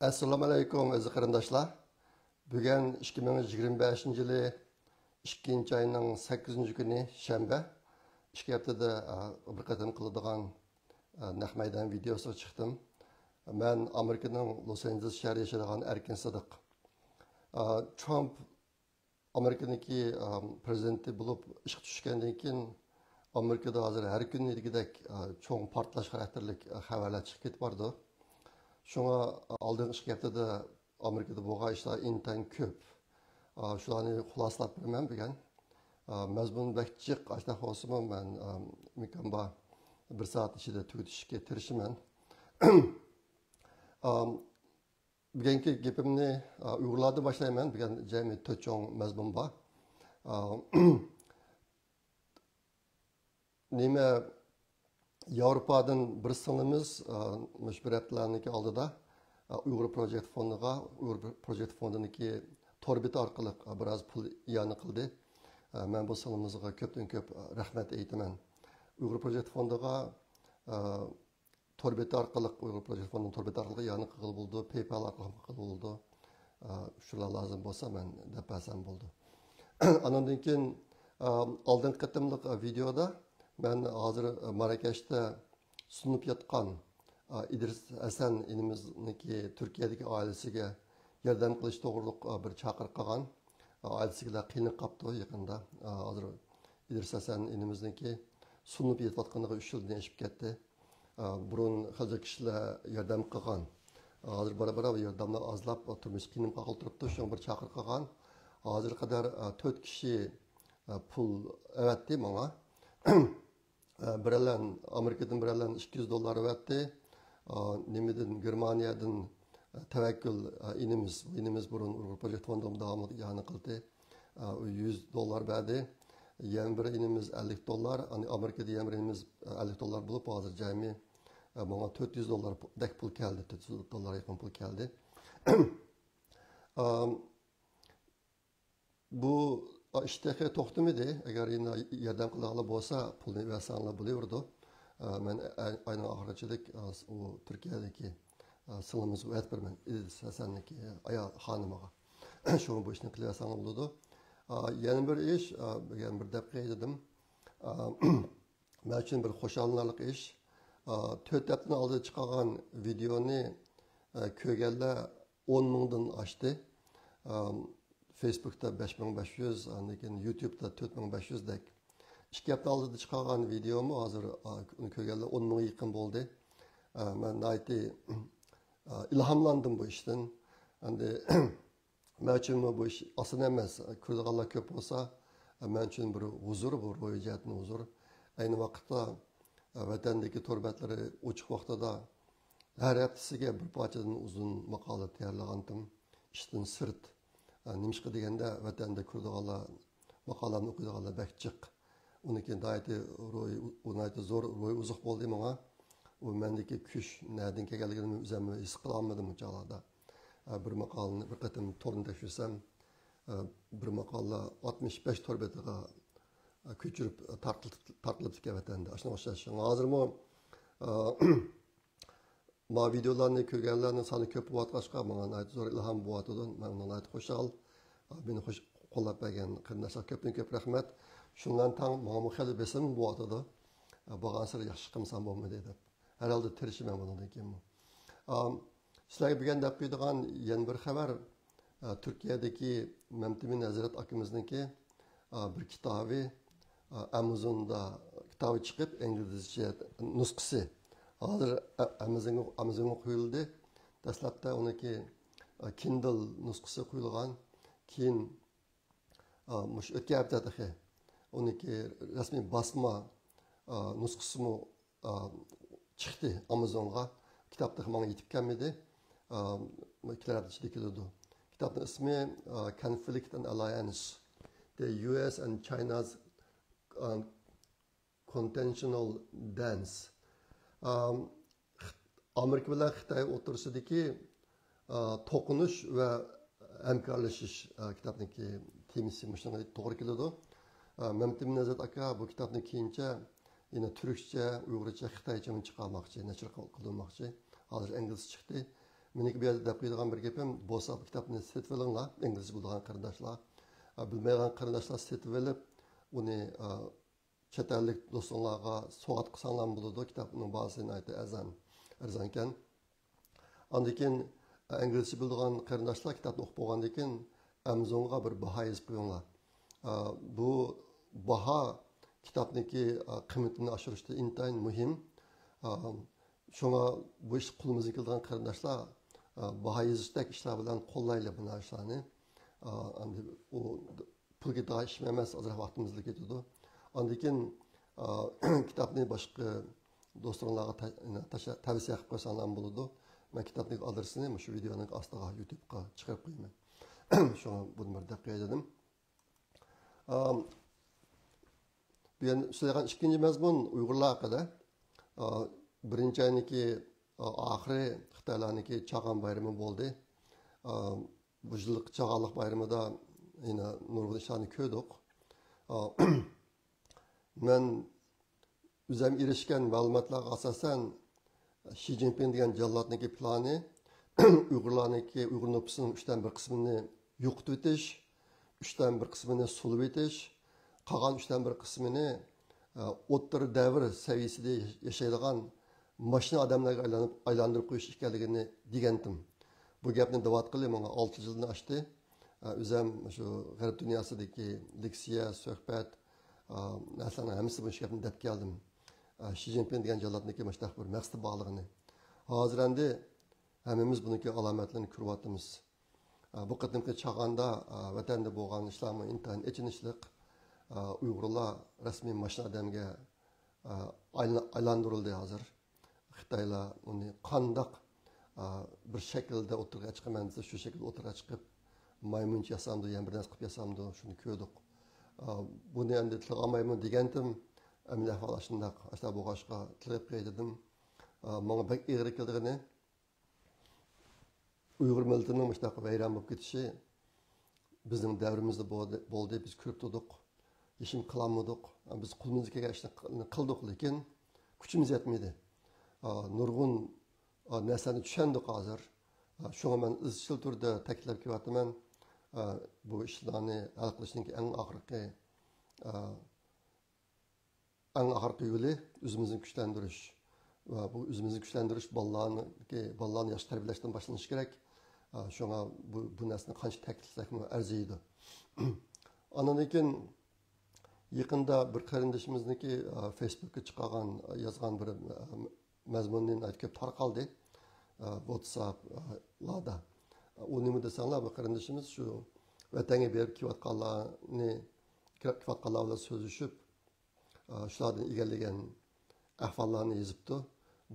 Assalomu alaykum aziz qarindoshlar. Bugun 2025 yili 2 oyning 8 kuni shanba. 2 haftada bir qatam qiladigan naq maydon videosi chiqdim. Men Amerikaning Los Angeles shahrida yashaydigan Erkin Sadiq. Trump Amerikaniki prezidenti bo'lib ishga tushgandan keyin Amerikada hozir har kundagidek cho'ng portlash xarakterlik xabarlar chiqib ketib bordi. Şuna aldığım iş haftada Amerika'da bu işler intan köp. Şularni xulosalab bilmem degan. Mazmun vaqtchiq ashna xosimi men mikamba bir soat ichida tugatishga tirishiman. Bugungi gapimni Uyg'urlarda boshlayman. Bugun jami 4 cho'ng mazmun bor. Nima Yevropadan bir sınımız müşbiretlerindeki aldıda Uygur Project Fondu'na, Uygur Project Fondu'ndaki torbit arkalık biraz pul iyanı kıldı. Ben bu sınımızga köpten köp rahmet eğitimen. Uygur Project Fondu'na torbit arkalık, Uygur Project Fondu'nun torbit arkalık iyanı kıl buldu, PayPal arkalık kıl buldu. Şurada lazım olsa ben depasam buldu. Anondan keyin aldığım katımlık videoda ben hazır Marrakeş'te sunup yatkan İdris Hasan inimizdeki Türkiye'deki ailesiga yardım qilish to'g'riliq bir chaqiriq qilgan. Ailesiga qiynalib qapti yaqinda. Hazır İdris Hasan inimizdeki sunup yatayotganiga 3 yildan oshib ketdi. Burun xilja kishilar yardım qilgan. Hazır bara yordamlar azlab turmush qiynalib qolib turibdi. Shu bir chaqiriq qilgan. Hazır kadar 4 kishi pul evatdi menga. Birelen Amerika'dan birelen $200 verdi. Nimeden Germaniyadan tevekkül inimiz burun Uygur Project Fondu'nun devamlı yanı kıldı. $100 verdi. Yeni bir inimiz $50. Hani Amerika'da yeni bir inimiz $50 bulup hazır cami bana $400 dek pul geldi. $400 yakın pul geldi. Bu İşteki toxtumidi, eğer yine yardım kılağlı olsa pulunu versanlar buluyordu. Ben aynı ahırcılık o Türkiye'deki sınırımızı öğretmenim. İdris Hasan'daki ayal hanımağa. Şunu bu işini kılıyorsan oldu. Yeni bir iş, yani bir dakika dedim. Ben için bir hoşlanırlık iş. 4 haftanın aldığı çıkan videonu köygelde 10 mingdan açtı. Facebook'ta 5500, YouTube'da 4500 dek. 2 hafta aldı çıkan videomu hazır köygelde 10 mingga yaqin bo'ldi. Ben aytdi ilhamlandım bu işten. Endi men uchun bu ish oson emas. Ko'rganlar ko'p bo'lsa, men uchun bir huzur, bu ro'yxatning huzur. Ayni vaqtda vatandagi torbatlari ochiq vaqtida har haftasiga bir parchadan uzun maqola tayyorlagandim. Ishdan sirt. Nimishqa deganda vatanda ko'rganlar maqolani o'qiydiganlar bakchiq. Uniki dayti ro'y unayti zo'r ro'y uzuq bo'ldi menga. U mendagi kuch nereden kelganligini o'zimni his qila olmadim bu chog'larda. Bir maqolani bir qatim torni tekshirsam bir maqola 65 torbetiga ko'chirib tarqilib ketgan vatanda. Shuna o'xshash. Hozirmi ma videolarni ko'rganlarning soni ko'p bo'layotganda menga zo'r ilhom bo'layotdi. Men uni aytib qo'shal. Beni qo'llab bergan qarindoshlar ko'pdan ko'p rahmat. Shundan tang menga xeli besim bo'layotdi. Bo'lgan sir yaxshi qilsam bo'lmaydi deb. Herhalde tirişimem bundan keyin. Sizlarga bugun deb qo'yadigan yana bir xabar Türkiye'deki Memtimin Hazret akimizniki bir kitobi Amazon'da kitobi chiqib İngilizce nusxasi hozir Amazonga qo'yildi. Dastlabda uniki Kindle nusxasi qo'yilgan. Keyin mush o'tgan haftada uniki rasmiy basma nusxasimi çıktı Amazon'a. Kitapta bana yetip gelmedi. Kitapta içinde kilidi. Kitapın ismi Conflict and Alliance. The US and China's Contentional Dance. Amerika bilan Xitoy o'rtasidagi to'qinish va hamkorlashish kitobniki temisi shunga to'g'ri keladi. Memtimin Nazat aka bu kitobni keyincha yine Türkçe, Uygurca, Xitayca mı çıkarmakçı, neçir kılınmakçı. Hazır İngiliz çıktı. Meniki bu yerda deb qo'yadigan bir gapim bo'lsa bu kitobni setib olinglar, inglizcha biladigan qarindoshlar. Bilmaydigan qarindoshlar setib olib, uni chet ellik do'stlarga so'gat qilsanglar bo'ladi. Kitobning bahosini aytdi arzon ekan. Ondan keyin inglizcha biladigan qarindoshlar kitobni o'qib bo'lgandan keyin Amazonga bir baho yozib qo'yinglar. Bu baho kitobniki qiymatini oshirishda intayin muhim. Şuna bu iş kulumuzun kıldığı kardeşler baha yazıştaki işler bilen kollayla bu işlerini. O pulga daha işmemez azra vaktimizde geçiyordu. Andikin kitabını başka dostlarına tavsiye yapıp koysanlar buludu. Ben kitabın adresini şu videonun astığa YouTube'a çıkarıp koyayım. Şuna bunu bir dakika dedim. Ben söyleyen ikinci mezmun Uygurlar kadar. Birinchi ayniki oxiri Xitoylarniki Chag'an bayrami bo'ldi. Bu yillik Chag'anlik bayramida yana nurg'un ishlarni ko'rdik. Men o'zim erishgan ma'lumotlarga asosan Xi Jinping degan jallodniki plani Uyg'ur nufusining 3dan 1 qismini yo'qotib o'tish, 3dan 1 qismini sulib o'tish, qolgan 3dan 1 qismini o'rta davr saviyasida yashaydigan mashina odamlarga aylantirib qo'yish ekanligini degandim. Bu gapni da'vat qilib, menga 6 yilni oshdi. O'zim shu g'arb dunyosidagi leksiya, suhbat, narsalarning hammasi bu gapni deb keldim. Xi Jinping degan jallodniki mashtax bir maqsadi borligini. Hozir endi hammamiz buniki alomatlarini ko'ryapmiz. Bu qadimgi chag'anda vatanda bo'lgan ishlarni intayin echinishliq Uyg'urlar rasmiy mashina odamga aylantirildi hozir. Xitoylar uni qandoq bir shaklda o'tirga chiqaman desa shu shaklda o'tirga chiqib maymuncha yasamdi, yana bir narsa qilib yasamdi, shuni ko'rdik. Buni endi tilg'amayman degandim. Amina ahvol shundoq, asta bo'lg'ashqa tilib qo'ydim. Menga bak ig'ir keldigini Uyg'ur millatining mushtaq bayram bo'lib ketishi bizning davrimizda bo'ldi, biz ko'rib turdik. Ishim qilamadik. Biz qo'limizga kelgan ishni qildik, lekin kuchimiz yetmadi. Nurg'un narsani tushundik hozir. Shunga men izchil turda ta'kidlab kelyapman. Bu ishlarni hal qilishning eng oxirgi yo'li o'zimizni kuchlantirish. Va bu o'zimizni kuchlantirish bolalarni yaxshi tarbiyalashdan boshlanishi kerak. Shunga bu narsani qancha ta'kidlasakmi arziydi. Ondan keyin yaqında bir qarindishimizniki Facebook'ga chiqqan yozgan bir mazmunning aytib tarqaldi. WhatsApp'larda. U nima desanglar, bu qarindishimiz shu vatanga berib kelayotganlarni bilan so'zlashib, shulardan egallagan ahvollarni yozibdi.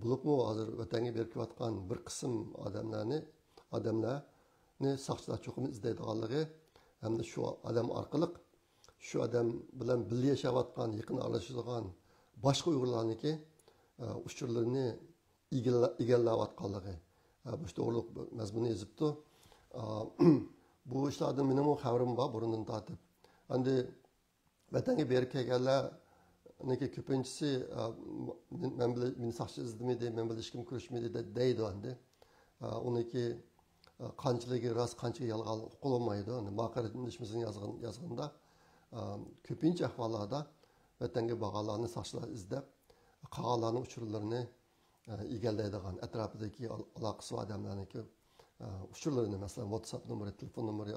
Bo'libmi hozir vatanga berib kelayotgan bir qism odamlarni soqchilar cho'qim izlaydiganligi hamda shu odam orqali shu odam bilan birga yashayotgan, yaqin aralashadigan boshqa Uyg'urlarniki uchurlarini egallayotganligi. Bu to'g'riliq mazmuni yozibdi. Bu ishlardan mening xabarim bor burundan tortib. Endi vatanga berib kelganlarniki ko'pinchisi meni soqchi izlamaydi, men bilan hech kim ko'rishmaydi deydi endi. Uniki qanchiligi rost, qanchiligi yolg'on uqilmaydi. Maqaratishimizning yozganda ko'pincha ahvollarda vatanga borganlarni soqchilar izlab, qolganlarning uchurlarini egallaydigan atrofidagi aloqasi odamlarniki uchurlarini, masalan WhatsApp nomeri, telefon nomeri,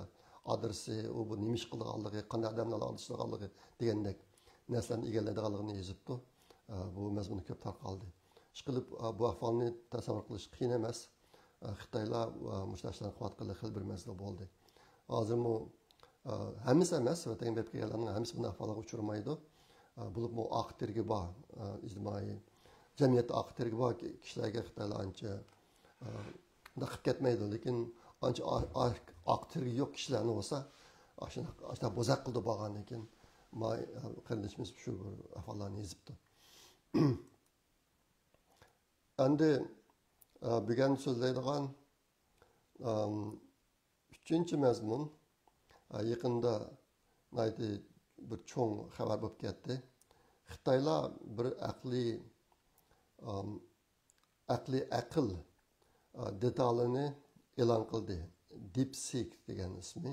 adresi, u bu nima ish qilganligi, qanday odamlar alishganligi degandek narsalarni egallaydiganligini yozibdi. Bu mazmun ko'p tarqaldi. Ishqilib bu ahvolni tasavvur qilish qiyin emas. Xitoylar mushtarishlarni qilayotganlar xil bir masala bo'ldi. Hozir bu hammasi emas, vatanga berib kelganlarning hammasi bunday ahvolga uchramaydi. Bo'lib bu oq tergi bor, ijtimoiy jamiyat oq tergi bor kishilarga Xitoylar ancha qilib ketmaydi, lekin ancha oq tergi yo'q kishilarni bo'lsa, ashuna bo'zaq qildi bo'lgan ekan. Qarindishimiz shu ahvollarni yozibdi. Endi bugun so'zlaydigan 3-chi mazmun yaqinda bir cho'ng xabar bo'lib ketdi. Xitoylar bir aql detalini e'lon qildi. DeepSeek degan ismi.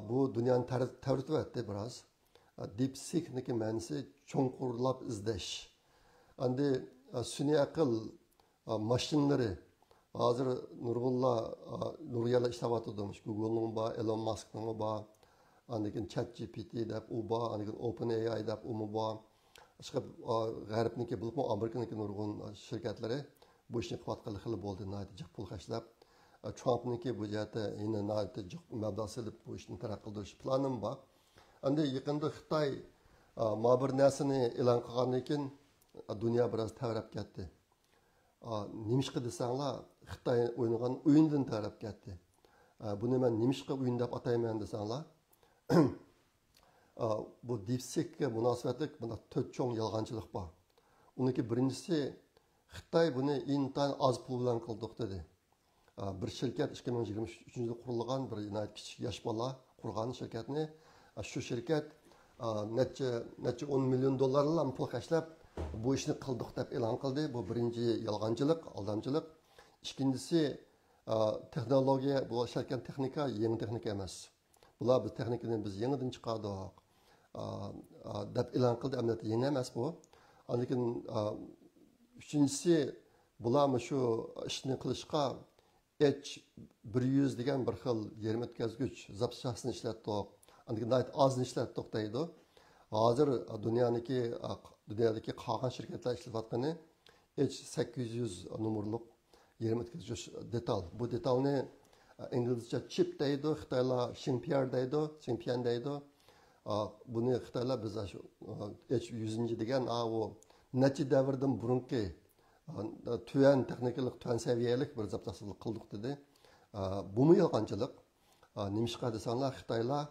Bu dunyoni tavritib etdi biroz. DeepSeek'niki ma'nosi cho'nqurlab izlash. Endi sun'iy aql mashinalari hozir nurg'unlar ishlayotdi. Google'ning bor, Elon Musk'ning bor, andikin ChatGPT deb u bor, andikin OpenAI deb u bor. Chiqib g'arbniki bo'lib, Amerikaniki nurg'un shirkatlari bu ishni qilayotganligi xili bo'ldi. Jiq pul xashlab Trumpniki bu jihatda yana jiq mablag' silib bu ishni taraqqiy qildirish planim bor. Endi yaqinda Xitoy bir narsani e'lon qilgandan keyin dunyo biroz tavrab ketdi. Nimishqa desanglar, Xitoy o'ynagan o'yindan tarab ketdi. Buni men nimishqa o'yin deb atayman desanglar, bu DeepSeek'ga munosabatlik bunda 4 cho'ng yolg'onchilik bor. Uniki birinchisi Xitoy buni intan oz pul bilan qildik dedi. Bir shirkat 2023-yilda qurilgan bir kichik yosh bola qurgan shirkatni, shu shirkat necha 10 million dollarlar pul xashlab bu ishni qildik deb e'lon qildi. Bu birinchi yolg'onchilik, aldamchilik. Ikkinchisi texnologiya, bu shirkat texnika yangi texnika emas. Bular biz texnikani biz yangidan chiqardik deb e'lon qildi. Amaliyotda yangi emas bu. Lekin uchinchisi bular shu ishni qilishga H100 degan bir xil yer o'tkazgich zapchastni ishlatdik. Lekin ozni ishlatdik deydi. Hozir dunyodagi qolgan shirkatlar ishlayotgani H800 nomerlik yer o'tkazgich detal. Bu detalni inglizcha chip deydi, Xitoylar Xinjiang deydi. Buni Xitoylar biz H100 degan u necha davrdan burungi tuyan texnikalik, tuyan saviyalik bir zapchastlik qildik dedi. Bumi yolg'onchilik. Nimishqa desanglar, Xitoylar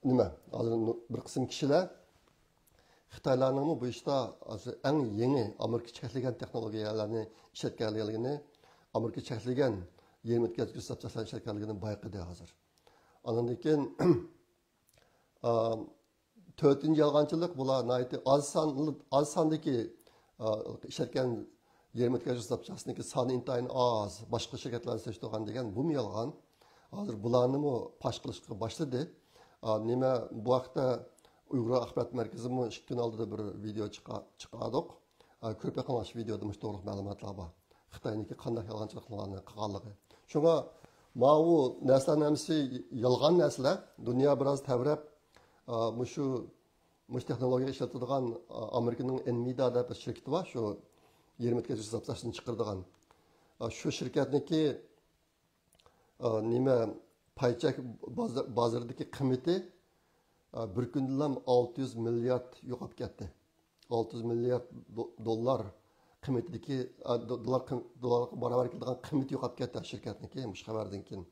nima? Hozir bir qism kishilar Xitoylarning bu ishda eng yangi Amerika cheklagan texnologiyalarni ishlatganligini, Amerika cheklagan yer o'tkazgich zapchastlar ishlatganligini bayqadi hozir. Ondan keyin 4-chi yolg'onchilik bular oz sondagi ishlatgan yer o'tkazgich zapchastniki soni intayin oz, boshqa shirkatlar seçtiğen degan bu mu yolg'on? Hozir bularni pash qilishga boshladi. Nima bu vaqtda Uyg'ur axborot markazi 2 kun oldida bir video chiqardik. Ko'p yaqinlash videoda to'liq ma'lumotlar bor. Xitoyniki qanday yolg'onchiliklarni qilganligi. Shunga bu narsalar hamsi yolg'on narsalar. Dunyo biroz tavrab shu texnologiya ishlatadigan Amerikaning Nvidia deb shirkati bor, shu yer o'tkazgich zapchastini chiqaradigan. Shu shirkatniki nima paychak bozoridagi qiymati bir kunda 600 milliard yo'qolib ketdi. 600 milliard dollar qiymatidagi dollarga barobar keladigan qiymat yo'qolib ketdi shirkatniki mush xabardan keyin.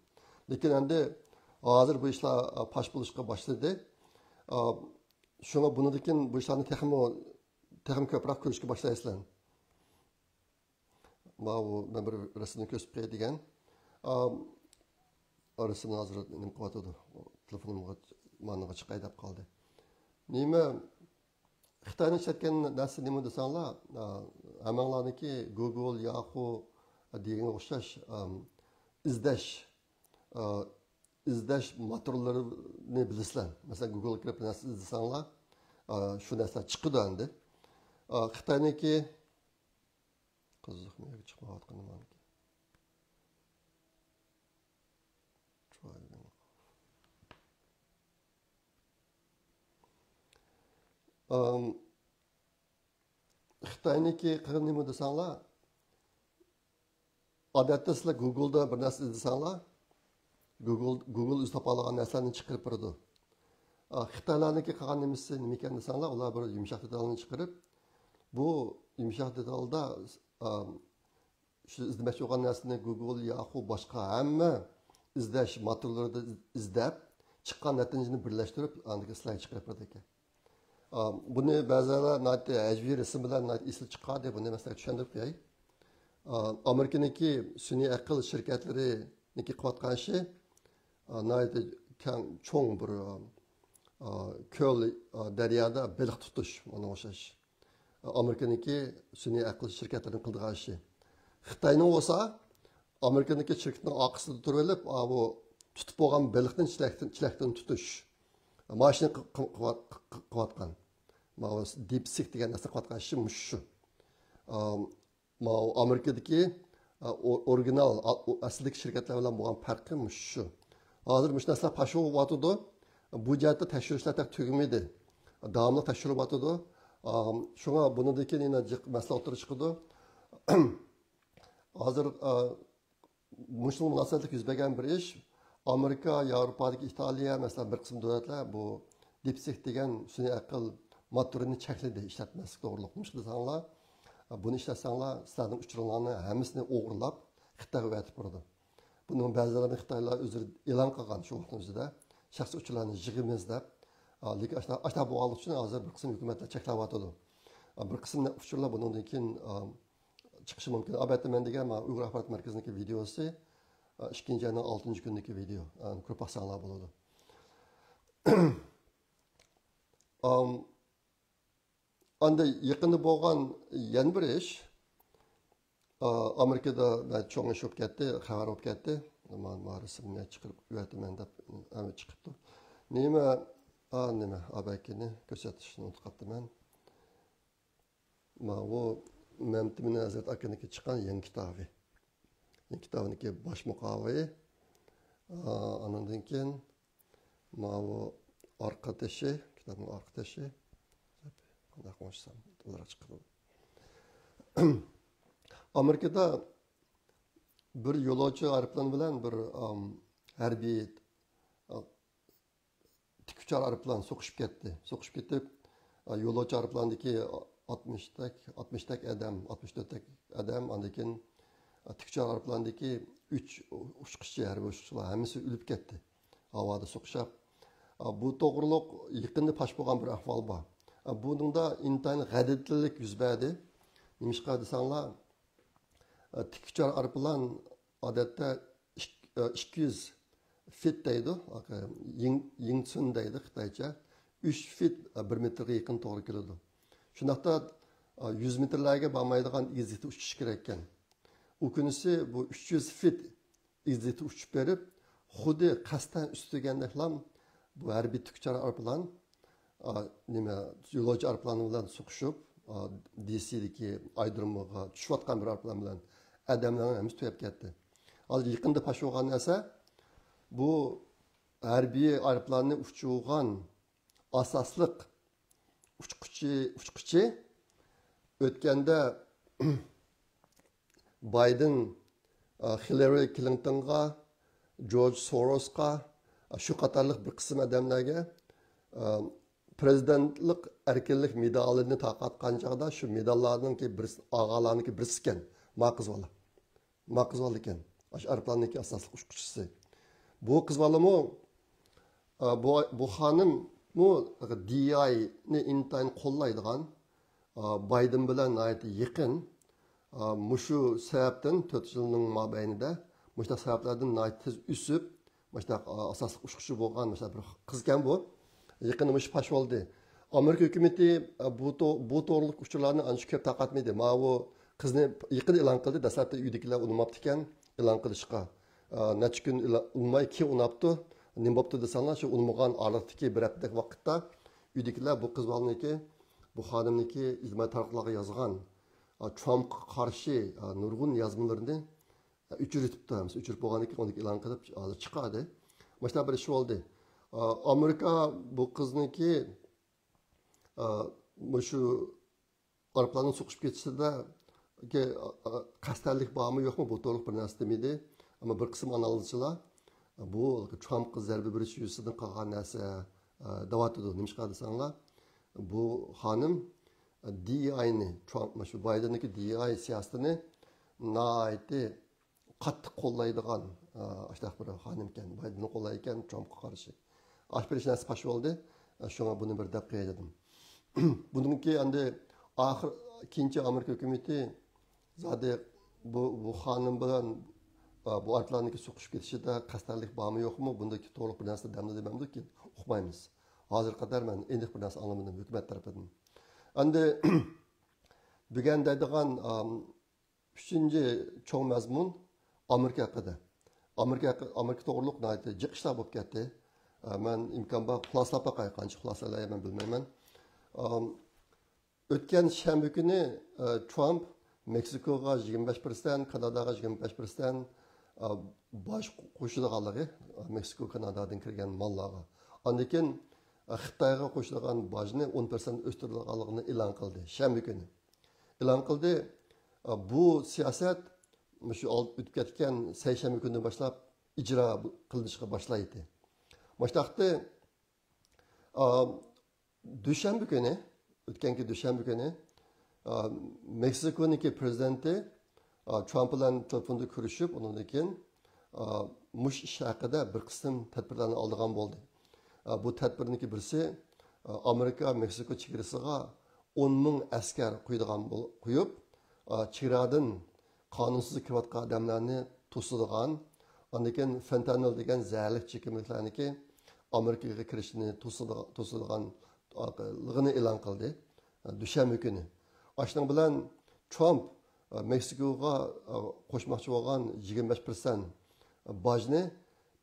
Lekin endi hozir bu ishlar pash bo'lishga boshladi. Shunga bundan bu ishlarni texnik ko'proq ko'rishga boshlaysizlar. Ben bir resimni ko'rsatib qo'yay degan. Resimni hozir nima qilyotdi? Telefonimga managa chiqay deb qoldi. Nima Xitoyning ishlatgan narsa nima desanglar, hammalarniki Google, Yahoo degan o'xshash izlash motorlarini bilasizlar. Masalan, Google kirib narsa izlasanglar, shu narsa chiqadi endi. Xitoyniki qiziq, nega chiqmayotgan maniki. Xitoyniki qilgan nima desanglar, odatda sizlar Google'da bir narsa izlasanglar, Google o'zi topa olgan narsalarni chiqarib beradi. Xitoylarniki qilgan nimasi nima ekan desanglar, ular bir yumshoq detalni chiqarib, bu yumshoq detalda shu izlamoqchi bo'lgan narsani Google, Yahoo boshqa hamma izlash motorlarida izlab chiqqan natijani birlashtirib, aniq slayd chiqarib beradi ekan. Buni ba'zilar hajviy rasm bilan esli chiqadi, buni masalan tushuntirib qo'yay. Amerikaniki sun'iy aql shirkatlariniki qilayotgan ishi cho'ng bir ko'l daryoda baliq tutish, mana o'xshash. Amerikaniki sun'iy aql shirkatlarining qilgan ishi. Xitoyning bo'lsa Amerikaniki shirkatning orqasida turib olib, bu tutib bo'lgan baliqdan chilakdan tutish mashina qilayotgan. Mana DeepSeek degan narsa qilayotgan ishi shu. Amerikadagi original asldagi shirkatlar bilan bo'lgan farqi shu. Hozir shu narsa pashov bo'tadi. Bu jihatda tekshirishlar tugamaydi. Davomli tekshirib bo'tadi. Shunga bundan keyin yana masala o'tirib chiqadi. Hozir mushul munosabatlik yuz bergan bir ish Amerika, Yevropadagi Italiya, masalan bir qism davlatlar bu DeepSeek degan sun'iy aql motorini chekladi ishlatmaslik to'g'riliqmish desanglar. Buni ishlatsanlar, sizlarning uchuringlarni hammasini o'g'irlab Xitoyga o'tib boradi. Bunun ba'zilarini Xitoylar o'zi e'lon qilgan shu vaqtning o'zida shaxsiy uchurlarni yig'imiz deb. Lekin ashta bu olib uchun hozir bir qism hukumatlar cheklayotdi. Bir qism uchurlar bundan keyin chiqishi mumkin. Albatta men degan Uyg'ur axborot markazining videosi 2-ayning 6-kunidagi video. Ko'p bahslar bo'ladi. Anda yaqinda bo'lgan yana bir ish Amerikada cho'ng ish bo'lib ketdi, xabar bo'lib ketdi. Men rasmni chiqarib uyataman deb chiqibdi. Nima abakini ko'rsatishni unutqaptiman. Bu Memtimin Hazret Akın'daki çıkan yeni kitabı. Yeni kitabındaki baş mukaveyi. Anından keyin bu arkadaşı, kitabın arkadaşı. Qanday konuşsam, olarak çıkıyor. Amerika'da bir yo'lovchi aeroplan bilan bir harbiy tikuvchi aeroplan so'qishib ketdi. So'qishib ketib, yo'lovchi aeroplandagi 60 adam, 64 adam, ondan keyin tikuvchi aeroplandagi 3 uçqishchi, harbiy uçqishchilar hammasi o'lib ketdi. Havoda so'qishib. Bu to'g'riliq yaqinda pash bo'lgan bir ahvol bor. Buningda intayin g'adablik yuz berdi. Nimishqa desanglar, tikuvchi aeroplan odatda 200 fit deydi, yingsun deydi Xitoycha. 3 fit 1 metrga yaqin to'g'ri keladi. Shundaqda 100 metrlarga bormaydigan izzetda uchish kerak ekan. U kunisi bu 300 fit izzetda uchib berib, xuddi qasddan ustugandaklam bu harbiy tikuvchi aeroplan yo'lovchi aeroplani bilan so'qishib, DC'dagi aydrimiga tushayotgan bir aeroplan bilan odamlarni hammasi to'yib ketdi. Hozir yaqinda pash bo'lgan narsa bu harbiy aeroplanni uchirgan asosliq uçqıcı o'tganda Biden, Hillary Clintonga, George Sorosga, shu qatorliq bir qism odamlarga prezidentlik erkinlik medalini taqatgan chog'da shu medallarningki bir og'alarniki birisi ekan, Maqizvola ekan. Shu aeroplandagi asosliq uçqıcısı. Bu qizbolami bu xonim DEI'ni intayin qo'llaydigan Biden bilan yaqin mushu sababdan 4 yilning mobaynida mushta sabablardan tez o'sib mushta asosli uçqishchi bo'lgan bir qiz ekan bu. Yaqin mush pash bo'ldi. Amerika hukumati bu to'g'riliq uchurlarni ancha ko'p taqatmaydi. Bu qizni yaqin e'lon qildi. Dastlabda uydagilar unamabdi ekan e'lon qilishga. Necha kun unmay ki unapti. Nima bo'pti desanglar, shu unmagan oraliqdagi bir haftalik vaqtda uydagilar bu qiz bolaniki, bu xonimniki ijtimoiy tarmoqlarga yozgan Trumpga qarshi nurg'un yozmalarni o'chiribdi. O'chirib bo'lgandan keyin uni e'lon qilib hozir chiqadi. Mana bir ish bo'ldi. Amerika bu qizniki shu aeroplanni so'qishib ketishida qasdlik bormi yo'qmi bu to'liq bir narsa demaydi. Ammo bir qism analizchilar bu Trumpga zarba berish yuzasidan qilgan narsa da'vatidi. Nimishqa desanglar, bu xonim DEI'ni, Trump shu Biden'niki DEI siyosatini naiti qattiq qo'llaydigan bir xonim ekan. Biden'ni qo'llaydigan Trumpga qarshi. Aşpiriş narsa pash bo'ldi. Shunga buni bir deb qo'yadim. Buningki endi oxir ikkinchi Amerika hukumati zodi bu xonim bilan bu aeroplandagi so'qishib ketishida qasdlik bormi yo'qmi, bundagi to'liq bir narsa damda demamdiki, uqmaymiz. Hozir qadar men endi bir narsa anglamadim hukumat tarafidan. Endi bugun deydigan uchinchi cho'ng mazmun Amerika haqida. Amerika to'g'riliq jiq ishlar bo'lib ketdi. Men imkon bor xulosalab boqay, qancha xulosalayman bilmayman. O'tgan shanba kuni Trump Meksikoga 25%, Kanadaga 25% boj qo'shilganligi, Meksiko Kanadadan kirgan mollarga. Ondan keyin Xitoyga qo'shilgan bojni 10% o'stirilganligini e'lon qildi shanba kuni. E'lon qildi. Bu siyosat shu o'tib ketgan seshanba kunidan boshlab ijro qilinishga boshlaydi. Boshliqda dushanba kuni, o'tganki dushanba kuni Meksikoniki prezidenti Trump bilan telefonda ko'rishib, undan keyin mush ish haqida bir qism tadbirlarni oldigan bo'ldi. Bu tadbirniki birisi Amerika Meksiko chegarasiga 10,000 askar qo'yib, chegaradan qonunsiz kirayotgan odamlarni to'sadigan, undan keyin fentanil degan zaharli chekimliklarniki Amerikaga kirishini to'sadiganligini e'lon qildi dushanba kuni. Shuning bilan Trump Meksikoga qo'shmoqchi bo'lgan 25% bojni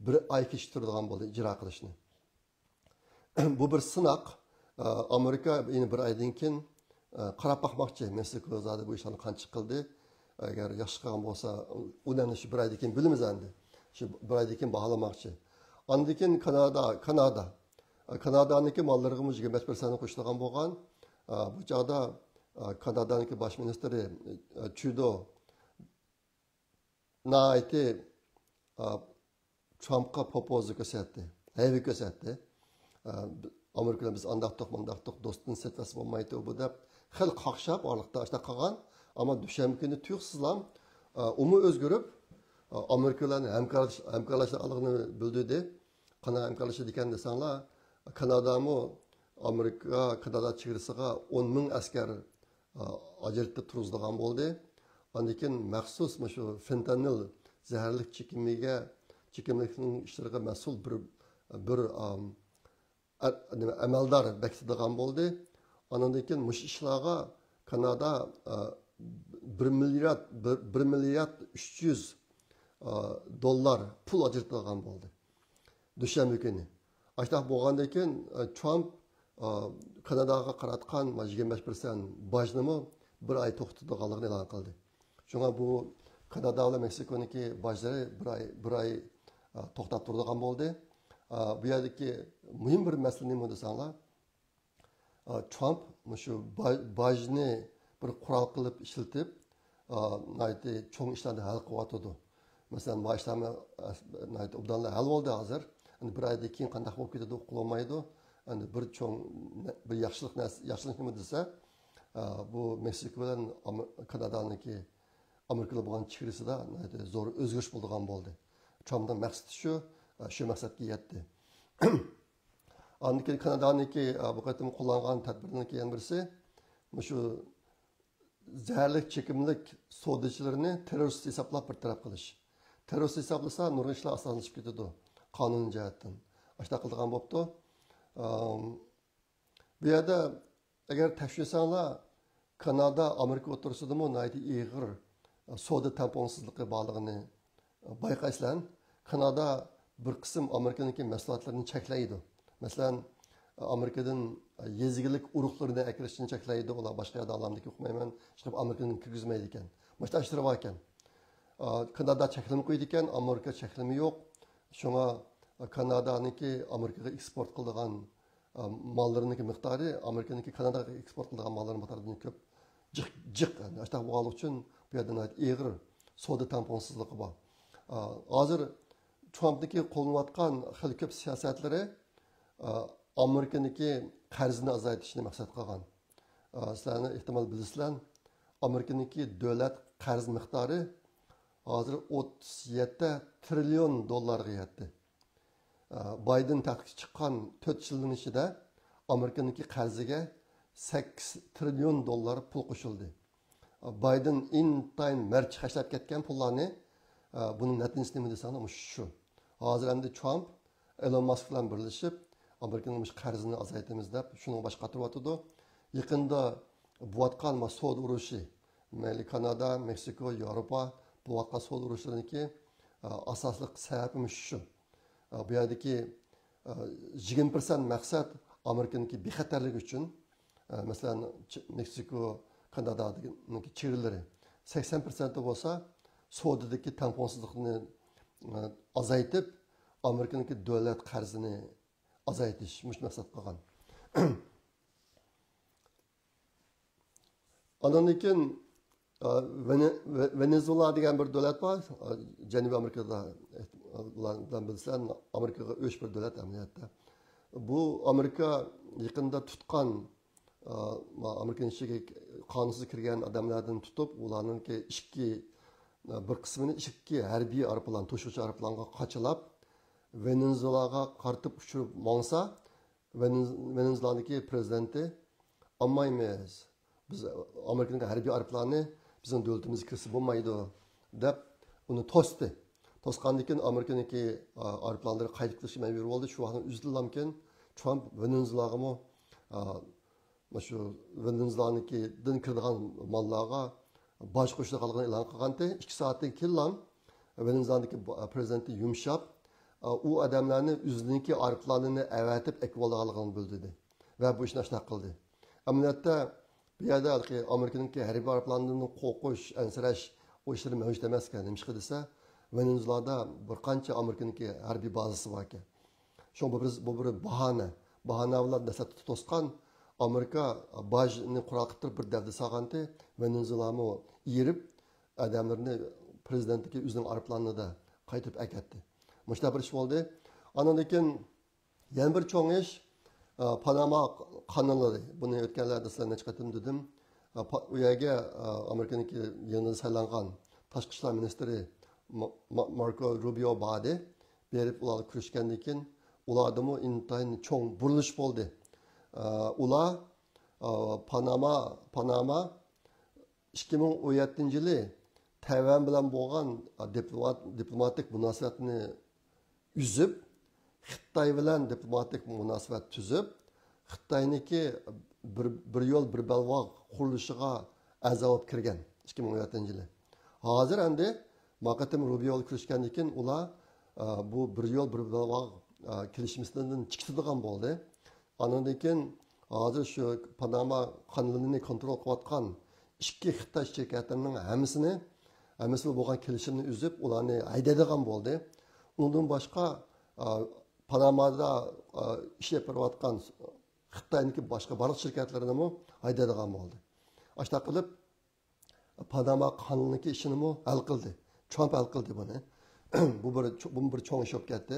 bir oy kechiktiradigan bo'ldi ijro qilishni. Bu bir sinoq. Amerika yine bir aydan keyin qarab baxmoqchi Meksiko zodi bu ishni qancha qildi. Agar yaxshi qilgan bo'lsa, undan shu bir aydan keyin bilamiz endi. Shu bir aydan keyin baholamoqchi. Ondan keyin Kanadaniki mollariga 25% qo'shilgan bo'lgan. Bu chog'da Kanadaniki bosh ministri Trudeau naiti Trumpga propozitsiya ko'rsatdi. Hayvi ko'rsatdi. Amerikada biz andaqtoq do'stni setasi bo'lmaydi bu deb xil qaqshab orliqda ashta qolgan, ammo dushanba kuni tuyuqsizlam umumiy o'zgarib Amerikalarni hamkorlashishligini bildirdi. Qanday hamkorlashish ekan desanglar, Kanadami Kanada chegarasiga 10,000 askar ajratib turg'izgan bo'ldi. Ondan keyin maxsus shu fentanil zaharli chekimlikning ishlariga mas'ul bir amaldor bekitadigan bo'ldi. Ondan keyin mush ishlarga Kanada 1 milliard 300 dollar pul ajratadigan bo'ldi. Dushanba kuni. Ashta bo'lgandan keyin Trump Kanadaga qaratgan 25% bojni bir oy to'xtatadiganligini e'lon qildi. Shunga bu Kanada va Meksikoniki bojlari bir oy to'xtab turadigan bo'ldi. Bu yerdagi muhim bir masala nima desanglar, Trump shu bojni bir qurol qilib ishlatib, cho'ng ishlarni hal qilyotdi. Masalan, boshlarni obdonlar hal bo'ldi hozir. Bir oydan keyin qanday bo'lib ketadi qilolmaydi. Endi bir cho'ng bir yaxshilik nima desa, bu Meksiko bilan Kanadaniki Amerikada bo'lgan chegarasida zo'r o'zgarish bo'lgan bo'ldi. Trumpning maqsadi shu maqsadga yetdi. Andan keyin Kanadaniki bu qatim qo'llangan tadbirning yana birisi shu zaharli chekimlik savdochilarini terrorist hisoblab bir taraf qilish. Terrorist hisoblasa nurg'un ishlar osonlashib ketadi qonun jihatdan. Ashta qilgan bo'pti. Bu yerda agar tashvisanglar, Kanada Amerika o'rtasidami ig'ir savdo tamponsizligi borligini bayqaysizlar. Kanada bir qism Amerikaniki mahsulotlarini cheklaydi. Masalan, Amerikadan yezgilik urug'larini akirishni cheklaydi. Ular boshqa yerda olamdiki o'qimayman, chiqib Amerikadan kirgizmaydi ekan. Boshqa ishlar bor ekan. Kanada cheklama qo'ydi ekan, Amerika cheklama yo'q. Shunga Kanadaniki Amerikaga eksport qiladigan mollariniki miqdori Amerikaniki Kanadaga eksport qiladigan mollar miqdoridan ko'p. Jiq. Ashta bo'lgan uchun bu yerda ig'ir savdo tamponsizligi bor. Hozir Trumpniki qo'llanayotgan xil ko'p siyosatlari Amerikaniki qarzni azaytishni maqsad qilgan. Sizlarni ehtimol bilasizlar, Amerikaniki davlat qarz miqdori hozir 37 trillion dollarga yetdi. Biden taxtga chiqqan 4 yilning ichida Amerikaniki qarziga 8 trillion dollar pul qo'shildi. Biden intayin march hashlab ketgan pullarni buning natijasi nima desanglar shu. Hozir endi Trump Elon Musk bilan birlashib Amerikaning qarzini azaytamiz deb shuni boshqa qatyapti. Yaqinda bo'layotgan savdo urushi mayli Kanada, Meksiko, Yevropa bu vaqtga so'l urushlarininki asosli sababimiz shu. Bu yerdagi 20% maqsad Amerikaniki bexatarligi uchun, masalan, Meksiko, Kanadaning chegaralari 80% bo'lsa, savdodagi tengqurliqni azaytib, Amerikaniki davlat qarzini azaytish mush maqsad qilgan. Ondan keyin Venezuela degan bir davlat bor. Janubiy Amerikada ulardan bilsan, Amerikaga o'ch bir davlat amaliyotda. Bu Amerika yaqinda tutgan Amerikaning ichiga qonunsiz kirgan odamlardan tutib, ularningki bir qismini ikki harbiy aeroplan, to'shuvchi aeroplanga qachilab, Venezuelaga qartib uchirib mongsa, Venezuelaniki prezidenti olmaymiz. Biz Amerikaning harbiy aeroplanni bizning davlatimizga kirsa bo'lmaydi deb uni to'sdi. To'sgandan keyin Amerikaniki aeroplanlari qaytib kelishga majbur bo'ldi. Shu vaqtda uzilgandan Trump Venezuelaga shu Venezuelanikidan kiradigan mallarga boj qo'shilganligini e'lon qilganda 2 soatdan keyin Venezuelaniki prezidenti yumshab u odamlarni o'ziniki aeroplanini avatib ekvolganligini bildirdi va bu ishni shunaqa qildi. Amaliyotda bu yerda Amerikaning harbiy aeroplanlarini qo'qish, ansirash o ishlar mavjud emas ekan. Nima ish desa, Venezuelada bir qancha Amerikaning harbiy bazasi bor ekan. Shu bu bir bahona. Bahona bilan dastlabki to'sqan Amerika bajni qurol qilib bir davda solganda Venezuelami yerib odamlarni prezidentga o'zining aeroplanida qaytib akatdi. Mushta bir ish bo'ldi. Ondan keyin yana bir cho'ng ish Panama kanallari. Buni o'tganlarda sizlarga chiqatim dedim. U yerga Amerikaning yangi saylangan tashqi ishlar ministri Marco Rubio bordi. Berib ular kurashgandan keyin ulardami intayin cho'ng burilish bo'ldi. Ular Panama 2017-yili Tayvan bilan bo'lgan diplomatik munosabatni üzüb, Xitoy bilan diplomatik munosabat tuzib, Xitoyniki bir yo'l bir balvoq qurilishiga a'zo bo'lib kirgan 2017-yili. Hozir endi Maqatim Rubio kirishgandan keyin ular bu bir yo'l bir balvoq kelishimidan chiqadigan bo'ldi. Ondan keyin hozir shu Panama kanalini kontrol qilayotgan ikki Xitoy shirkatlarining hammasi bo'lgan kelishimni uzib, ularni haydaydigan bo'ldi. Undan boshqa Panamada ish yapayotgan Xitoyniki boshqa barliq shirkatlarini haydaydigan bo'ldi. Ashta qilib Panama kanalniki ishini hal qildi. Trump hal qildi buni. Bu bir cho'ng ish bo'lib ketdi.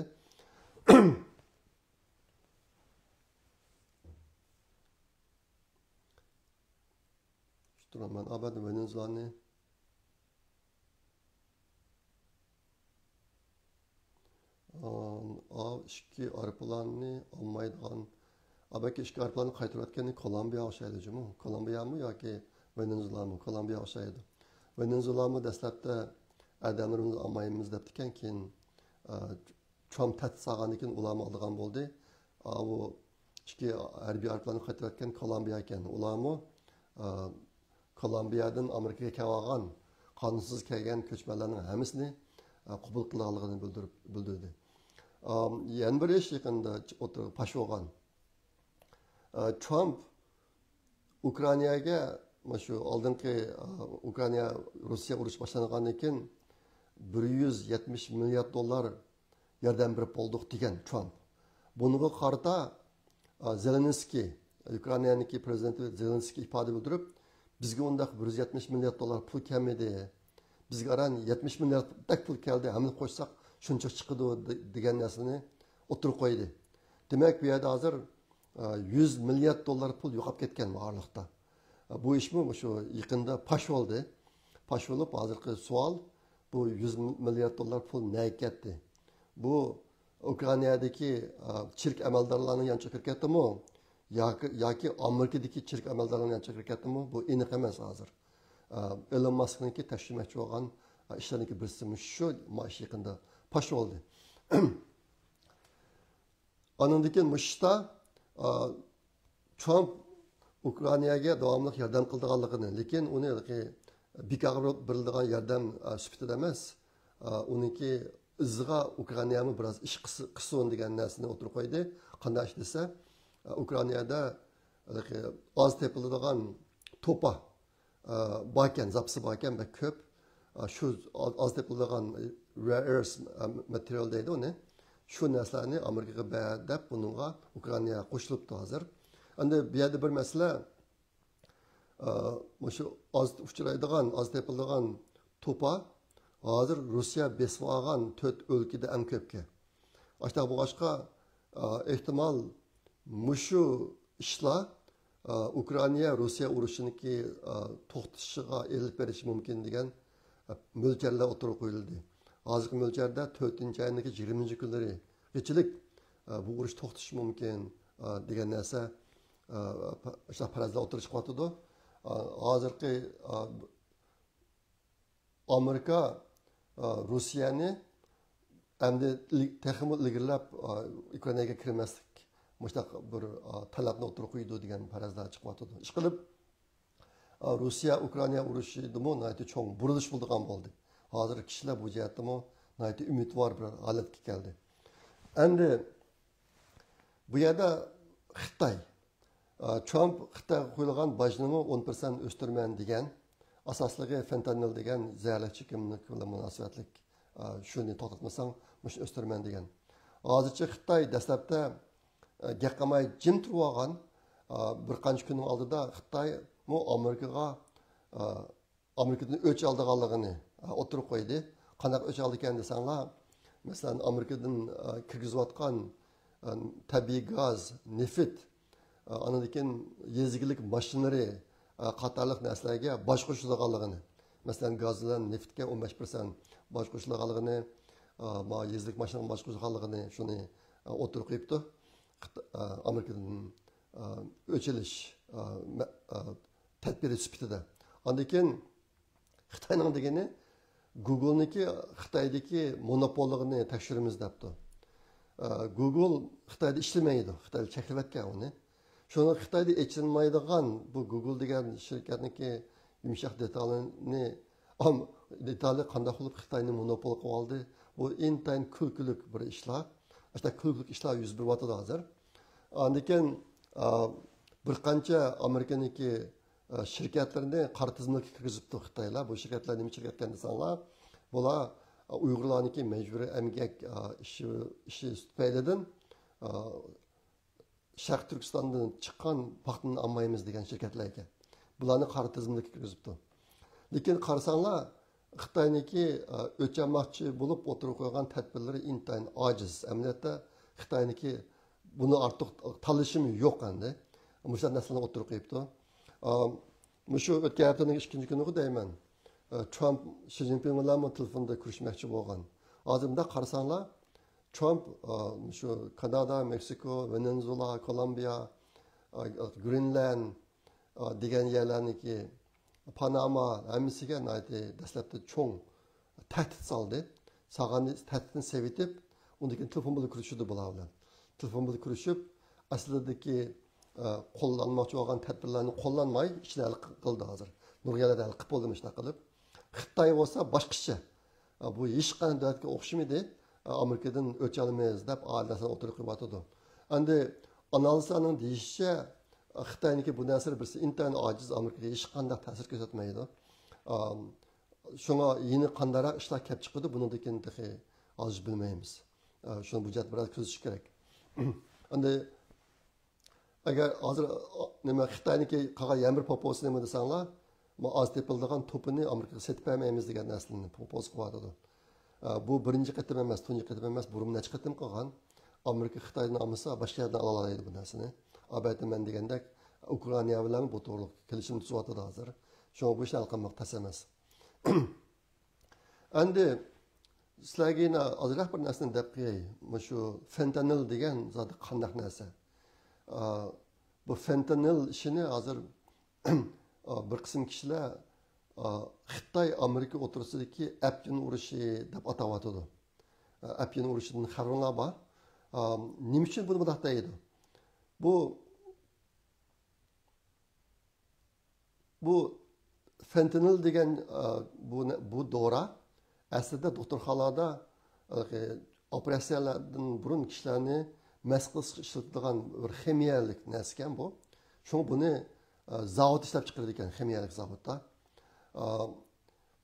Turaman abad Venezuelani ikki aeroplanni olmaydigan abaki ikki aeroplanni qaytarayotgani Kolumbiya o'xshaydi jumi. Kolumbiyami yoki Venezuelami? Kolumbiya o'xshaydi. Venezuelami dastlabda adamlarimizni olmaymiz deb ekan, keyin Trump ta'sis qilgandan keyin ularni oldigan bo'ldi. Bu ikki harbiy aeroplanni qaytarayotgan Kolumbiya ekan. Ularmi Kolumbiyadan Amerikaga kelgan qonunsiz kelgan ko'chmanlarning hammasini qabul qilganligini bildirdi. Yana bir ish yaqinda o'tirib pash bo'lgan. Trump Ukrainaga shu oldingi Ukraina Rossiya urush boshlangandan keyin 170 milliard dollar yordam berib bo'ldik degan Trump. Bunga qarata Zelenskiy, Ukrainaniki prezidenti Zelenskiy ifoda bildirib, bizga undaq 170 milliard dollar pul kelmedi. Bizga aran 70 milliarddak pul keldi. Hamma qo'shsak shuncha chiqadi degan narsani o'tirib qo'ydi. Demak, bu yerda hozir 100 milliard dollar pul yo'qolib ketgan borliqda. Bu ishmi shu yaqinda pash bo'ldi. Pash bo'lib, hozirgi savol bu 100 milliard dollar pul nega ketdi? Bu Ukrainadagi chirk amaldorlarning yancha kirib ketdimi? Yoki Amerikadagi chirk amaldorlarning yancha kirib ketdimi? Bu aniq emas hozir. Elon Musk'niki tashkilotchi bo'lgan ishlarniki birisi shu mash yaqinda pash bo'ldi. Ondan keyin mushta Trump Ukrainaga davomli yordam qilganligini, lekin uni bekorga berilgan yordam sifatida emas, uniki iziga Ukrainami biroz ish qilsin degan narsani o'tirib qo'ydi. Qanday ish desa, Ukrainada oz tepiladigan to'pa bor ekan, zapsi bor ekan va ko'p. Shu oz tepiladigan rare earth material deydi uni. Shu narsalarni Amerikaga berdab, bunga Ukrainaga qo'shilibdi hozir. Endi bu yerda bir masala, shu oz uchraydigan, oz tepiladigan to'pa hozir Rossiya besib olgan 4 o'lkada eng ko'pga. Ashta bu boshqa ehtimol mushu ishlar Ukraina Rossiya urushiniki to'xtashiga elib berishi mumkin degan mo'ljallar o'tirib qo'yildi. Hozirgi mo'ljalda 4-oyning 20 kunlari kechilik bu urush to'xtashi mumkin degan narsa o'sha farazlar o'tirish qilyotdi. Hozirgi Amerika Rossiyani endi texnik ilgirlab Ukrainaga kirmaslik mushtaq bir talabni o'tirib qo'ydi degan farazlar chiqyapti. Ishqilib Rossiya Ukraina urushidimi nayt cho'ng burilish bo'lgan bo'ldi. Hozir kishilar bu jihatdami nayt umidvor bir holatga keldi. Endi bu yerda Xitoy Trump Xitoyga qo'yilgan bajnini 10% o'stirman degan, asosligi fentanil degan zaharli chekimlik bilan munosabatlik shuni to'xtatmasang, mush o'stirman degan. Hozircha Xitoy dastlabda gaqamay jim turib olgan, bir qancha kunning oldida Xitoy Amerikadan o'ch olganligini o'tirib qo'ydi. Qanaqa o'ch oldi ekan desanglar, masalan, Amerikadan kirgizayotgan tabiiy gaz, neft, anadan yezigilik mashinalari qatorliq narsalarga bosh qo'shilganligini, masalan, gaz bilan neftga 15% bosh qo'shilganligini, yezigilik mashinaga bosh qo'shilganligini shuni o'tirib qo'yibdi. Amerikadan o'chilish tadbiri sifatida. Ondan keyin Xitoyning degani Google'niki Xitoydagi monopoliyani tekshiramiz debdi. Google Xitoyda ishlamaydi, Xitoy cheklayotgan uni. Shuni Xitoyda echilmaydigan bu Google degan shirkatniki yumshoq detali qanday qilib Xitoyni monopol qilib oldi. Bu intayin kulkulik bir ishlar. Işte kulkulik ishlar yuz beryapti hozir. Ondan keyin bir qancha Amerikaniki şirketlerini qora tizimga kirgizibdi Xitoylar. Bu shirkatlar nima shirkat ekan desanglar, bular Uyg'urlarniki majburiy emgak ishi tufaylidan Sharq Turkistondan chiqqan paxtani olmaymiz degan shirkatlar ekan. Bularni qora tizimga kirgizibdi. Lekin qarasanglar, Xitoyniki o'lchamoqchi bo'lib o'tirib qo'ygan tadbirlari intayin ojiz. Amaliyotda Xitoyniki buni ortiq tanlashimi yo'q endi. Mushlar narsalarni o'tirib qo'yibdi. Shu o'tgan haftaning 2-kuni deyman. Trump Xi Jinping bilan telefonda ko'rishmoqchi bo'lgan. Hozir bunda qarasanglar, Trump shu Kanada, Meksiko, Venezuela, Kolumbiya, Greenland degan yerlarniki Panama hammasiga dastlabda cho'ng tahdid soldi. Sog'ani tahdidni sevitib, undan keyin telefon bilan ko'rishdi bular bilan. Telefon bilan ko'rishib, aslidagi qo'llanmoqchi bo'lgan tadbirlarni qo'llanmay ishlar qildi hozir. Nurg'alada qilib bo'ldi ishlar qilib. Xitoy bo'lsa boshqacha. Bu hech qanday davlatga o'xshamaydi. Amerikadan o'ch olmaymiz deb oilasini o'tirib qo'yibdi. Endi analizlarning deyishicha Xitoyniki bu narsa birisi intayin ojiz, Amerikaga hech qanday ta'sir ko'rsatmaydi. Shunga yeni qandaroq ishlar kelib chiqdi, bundan keyin hozir bilmaymiz. Shuni bu jihat biroz ko'zish kerak. Endi agar hozir nima Xitoyniki qolgan yamir poposi nima desanglar, oz tepildigan to'pini Amerikaga setib bermaymiz degan narsani popos qilyotdi. Bu birinchi qatim emas, tunji qatim emas, burun necha qatim qilgan. Amerika Xitoydan olmasa boshqa yerdan ola oladi bu narsani. Albatta men degandek Ukraina bilan bu to'g'ri kelishim tuzyapti hozir. Shu bu ishni hal qilmoq tas emas. Endi sizlarga ozroq bir narsani deb qo'yay. Shu fentanil degan zot qanday narsa? Bu fentanil ishini hozir bir qism kishilar Xitoy Amerika o'tirsidagi Apyin urushi deb atayotdi. Apyin urushidan xabarlar bor. Nima uchun buni bunday deydi? Bu fentanyl degan bu dora aslida doktorxonada operatsiyalardan burun kishilarni mast qilishga ishlatilgan bir ximiyalik narsa ekan bu. Shuni buni zavod ishlab chiqaradi ekan, ximiyalik zavodda.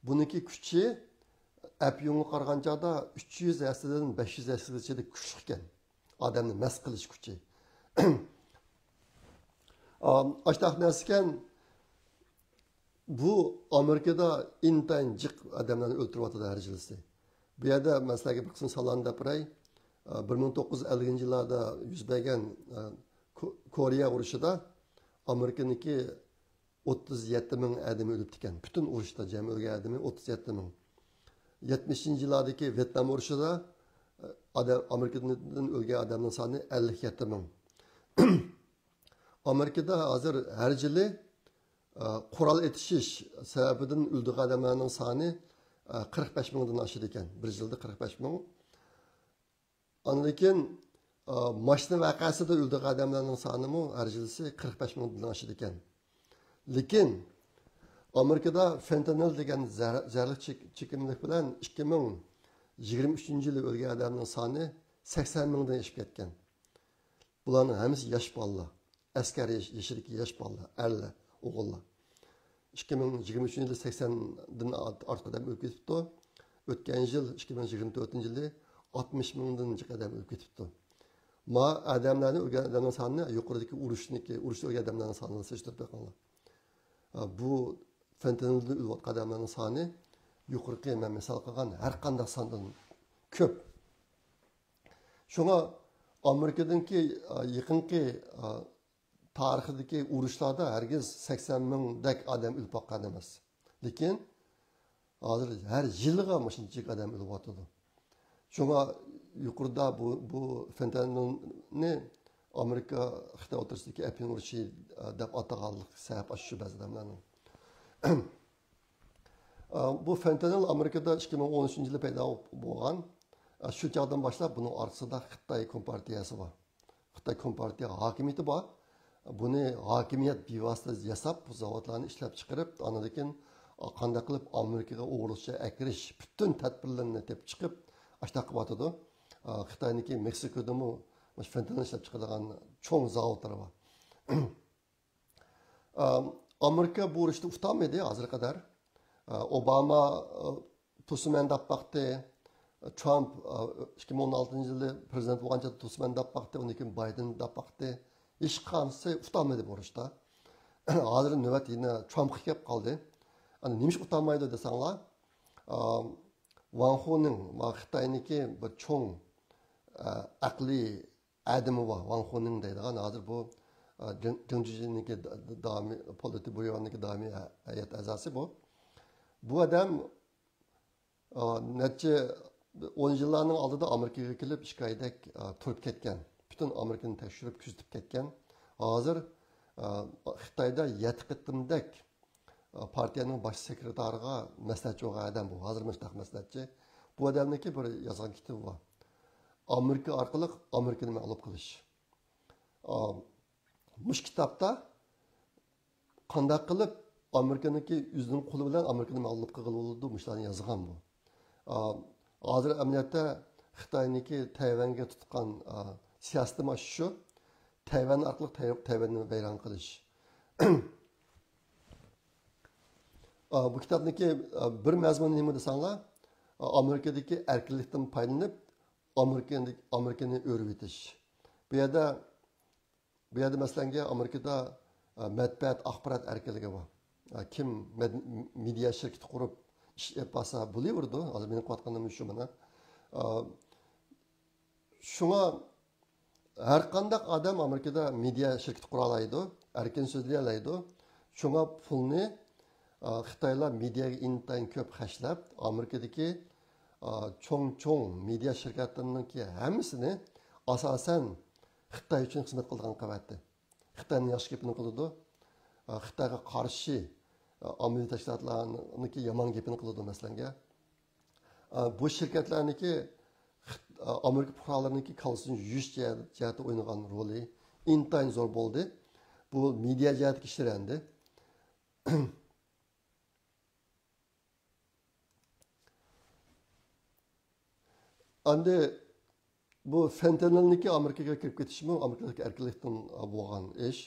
Buniki kuchi apyonga qaraganda 300 aslidan 500 asligacha kuchli ekan. Odamni mast qilish kuchi. Ashtaq narsa ekan, bu Amerikada intayin jiq odamlarni o'ltiryotdi har yilsi. Bu yerda masalan bir qism salon deb biray 1950-yillarda yuz bergan Koreya urushida Amerikaniki 37 ming odam o'libdi ekan. Butun urushda jami o'lgan odami 37 ming. 70-yillardagi Vyetnam urushida Amerikadan o'lgan odamning soni 57 ming. Amerikada hozir har yili qurol etishish sababidan o'lgan odamlarning soni 45 mingdan oshadi ekan. Bir yilda 45 ming. Lekin mashina vaqasida o'lgan odamlarning soni har yilsi 45 mingdan oshadi ekan. Lekin Amerikada fentanyl degan zararli chekimlik bilan 2023-yili o'lgan odamning soni 80 mingdan oshib ketgan. Bularning hammasi yosh bolalar, askar yashidagi yosh bolalar, erlar, o'g'illar. 2023-yili 80dan ortiq odam o'lib ketibdi. O'tgan yil 2024-yili 60 mingdan jiq odam o'lib ketibdi. Ma odamlarni o'lgan odamning sonini yuqoridagi urushda o'lgan odamlarning sonini solishtirib qo'yganlar. Bu fentanilni o'layotgan odamlarning soni yuqorqi men misol qilgan har qanday sondan ko'p. Shunga Amerikadagi yaqinqi tarixidagi urushlarda hargiz 80 mingdak odam o'lib qolgan emas. Lekin hozir har yilga shuncha odam o'lyotdi. Shunga yuqorida bu fentanilni Amerika Xitoy o'rtasidagi apin urushi deb ataganlik sabab shu ba'zi odamlarning. Bu fentanil Amerikada 2013-yilda paydo bo'lgan. Shu chog'dan boshlab buning orqasida Xitoy kompartiyasi bor. Xitoy kompartiya hokimiyati bor. Buni hokimiyat bevosita yasab, bu zavodlarni ishlab chiqarib, anadan qanday qilib Amerikaga o'g'irlikcha akirish butun tadbirlarni tepib chiqib, ashta qilyotdi. Xitoyniki Meksikadami fentanil ishlab chiqaradigan cho'ng zavodlar bor. Amerika bu urushda utanmaydi hozirga qadar. Obama to'siman deb baqdi, Trump 2016-yilda prezident bo'lgancha to'siman deb baqdi, undan keyin Biden deb baqdi. Hech qanisi utanmaydi bu urushda. Hozir navbat yana Trumpga kelib qoldi. Ana nima utanmaydi desanglar, Wang Honing Xitoyniki bir cho'ng aqliy adami bor. Wang Honing deydigan hozir bu Dengzhijiniki dami politik buyoniki dami hayat a'zosi bu. Bu adam necha 10 yillarning oldida Amerikaga kelib shikoyatdak turib ketgan. Butun Amerikani tekshirib kuzatib ketgan. Hozir Xitoyda 7 qitimdak partiyaning bosh sekretariga maslahatchi bo'lgan adam bu. Hozir mustaq maslahatchi. Bu odamniki bir yozgan kitobi bor. Amerika orqali Amerikani mag'lub qilish. Mush kitobda qanday qilib Amerikaniki o'zining qo'li bilan Amerikani mag'lub qilib bo'ldi, mushlarni yozgan bu. Hozir amaliyotda Xitoyniki Tayvanga tutgan siyosati mana shu. Tayvan orqali Tayvanni vayron qilish. Bu kitobniki bir mazmuni nima desanglar, Amerikadagi erkinlikdan foydalanib Amerikani o'rib etish. Bu yerda masalanga Amerikada matbuot axborot erkinligi bor. Kim media shirkati qurib ish yapasa bo'laverdi. Hozir meni qilayotganim shu mana. Shunga har qanday odam Amerikada media shirkati qura oladi, erkin so'zlay oladi. Shunga pulni Xitoylar mediaga intayin ko'p xashlab, Amerikadagi cho'ng media shirkatlarining hammasini asosan Xitoy uchun xizmat qilgan qavatdi. Xitoyning yaxshi gapini qiladi. Xitoyga qarshi Amerika tashkilotlarniki yomon gapini qiladi masalanga. Bu shirkatlarniki Amerika fuqarolariniki kalsini yuvish jihati o'ynagan roli intayin zo'r bo'ldi. Bu media jihatiga ishlarandi. Andi bu fentanilniki Amerikaga kirib ketishimi Amerikadagi erkinlikdan bo'lgan ish.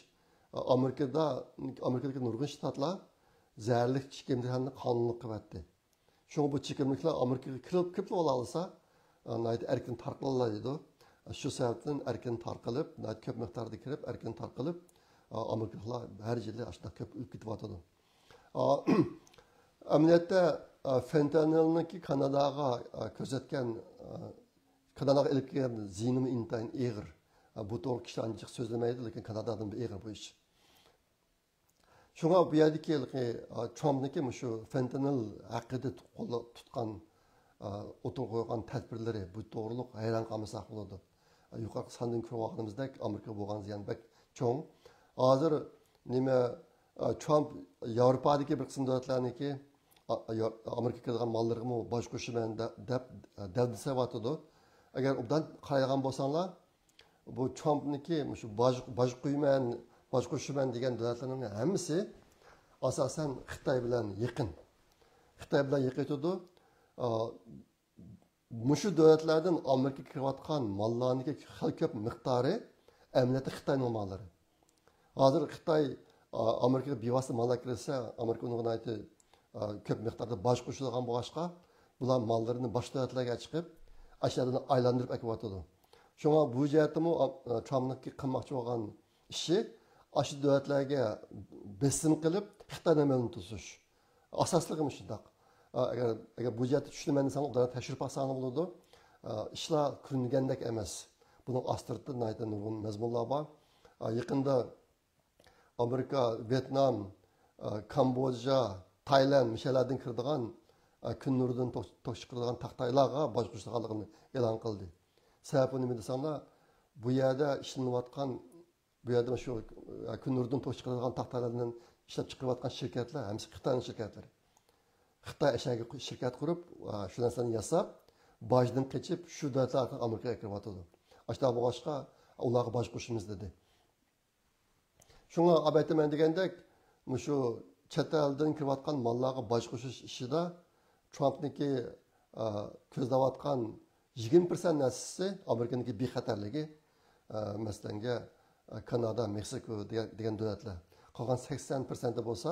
Amerikadagi nurg'un shtatlar zaharli chekimliklarni qonuniy qilyapti. Shunga bu chekimliklar Amerikaga kirib olsa, erkin tarqalaydi. Shu sababdan erkin tarqalib, ko'p miqdorda kirib, erkin tarqalib, Amerikaliklar har yili ashuna ko'p o'lib ketyapti. Amaliyotda fentanilniki Kanadaga ko'rsatgan Kanadaga ilib kelgan ziyni intayin eg'ir. Bu to'g'ri kishilar ancha so'zlamaydi, lekin Kanadadan bir eg'ir bu ish. Shunga bu yerdagi Trumpniki shu fentanil haqida tutgan o'tin qo'ygan tadbirlari bu to'g'riliq hayron qolmasak bo'ladi. Yuqori sondan ko'rganimizdek Amerika bo'lgan ziyon bak cho'ng. Hozir nima Trump Yevropadagi bir qism davlatlarniki Amerikaga kelgan mollarga bosh qo'shiman deb dildisayotdi. Agar obdan qaragan bo'lsanglar, bu Trumpniki shu bosh qo'shiman degan davlatlarning hammasi asosan Xitoy bilan yaqin. Xitoy bilan yaqin turdi. Mushu davlatlardan Amerikaga kirayotgan mollarning ko'p miqdori amaliyotda Xitoyning mollari. Hozir Xitoy Amerikaga bevosita mollar kirsa, Amerika unga aytdi ko'p miqdorda bosh qo'shilgan bo'lg'achqa, bular mollarini boshqa davlatlarga chiqib, ashyolarni aylantirib akyapti. Shunga bu jihatdami Trumpning qilmoqchi bo'lgan ishi aşı davlatlarga besim qilib Xitoyni amalini tuzish. Asosligi shunday. Agar bu jihatda tushunmayman desam, ularga tashirib olsam bo'ladi. Ishlar ko'ringandek emas. Buning ostida nurg'un mazmunlar bor. Yaqinda Amerika, Vyetnam, Kamboja, Tayland mishalardan kirdigan kun nuridan to'shqirdigan taqtaylarga bosh qo'shganligini e'lon qildi. Sababi nima desamlar, bu yerda ishlanayotgan bu yerda shu kun nuridan to'shqirdigan taqtaylardan ishlab chiqarayotgan shirkatlar hamsi Xitoyning shirkatlari. Xitoy ashaga shirkat qurib, shu narsani yasab, bojdan qochib, shu davlatlar Amerikaga kiryapti. Ashta boshqa ularga bosh qo'shimiz dedi. Shunga aytaman degandek, shu chet eldan kiryotgan mollarga bosh qo'shish ishida Trumpniki ko'zlayotgan 20% narsasi Amerikaniki bexatarligi, masalan, Kanada, Meksiko degan davlatlar. Qolgan 80% bo'lsa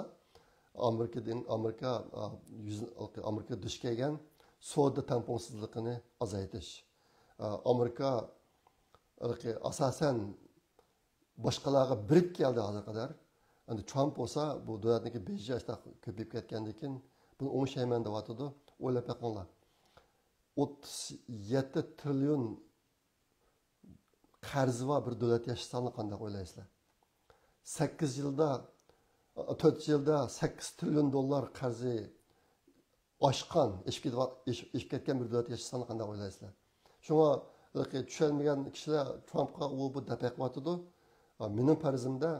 Amerika duch kelgan savdo tampongsizligini azaytish. Amerika asosan boshqalarga birib keldi hozir qadar. Endi Trump bo'lsa bu davlatniki bejashda ko'payib ketgandan keyin buni o'ngshayman deyotdi. O'ylab boqinglar. 37 trillion qarzi var bir davlat yashasani qanday o'ylaysizlar? 8 yilda 4 yilda 8 trillion dollar qarzi oshgan, ishib ketgan bir davlat yashasani qanday o'ylaysizlar? Shunga tushunmagan kishilar Trumpga bu dapaqyotdi. Mening farzimda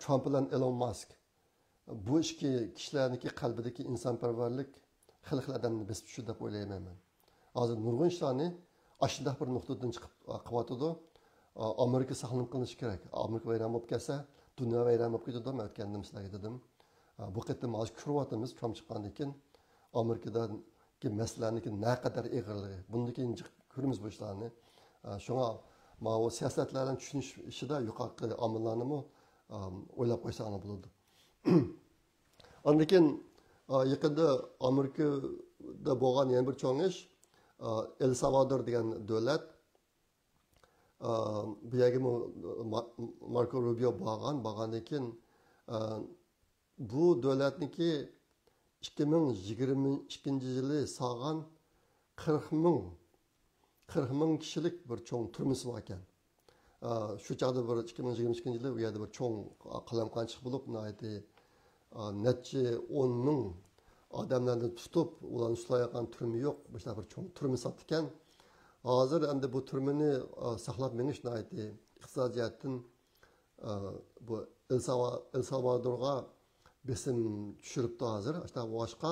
Trump bilan Elon Musk bu ishki kishilarniki qalbidagi insonparvarlik xil odamni besib tushdi deb o'ylayman. Hozir nurg'un ishlarni ashunday bir nuqtadan chiqib qilyotdi. Amerika saqlanib qilinishi kerak. Amerika vayron bo'lib kelsa, dunyo vayron bo'lib ketadi. Men o'tganda sizlarga dedim. Bu qatam hozir ko'ryapmiz Trump chiqqandan keyin Amerikadagi masalalarniki naqadar ig'irligi. Bundan keyin ko'ramiz bu ishlarni. Shunga bu siyosatlarni tushunish ishida yuqori omillarni o'ylab qo'ysangiz bo'ladi. Ondan keyin yaqinda Amerikada bo'lgan yana bir cho'ng ish El Salvador degan davlat bu yerga Marco Rubio borgandan keyin bu davlatniki 2022 yili sog'an 40 ming kishilik bir cho'ng turmusi bor ekan. Shu chog'da bir 2022 yili u yerda bir cho'ng qalamqanchiq bo'lib, necha 10 ming odamlarni tutib, ularni ushlagan turmi yo'q, boshqa bir cho'ng turmi sotdi ekan. Hozir endi bu turmini saqlab menish iqtisodiyotdan bu El Salvadorga besim tushiribdi hozir. Işte boshqa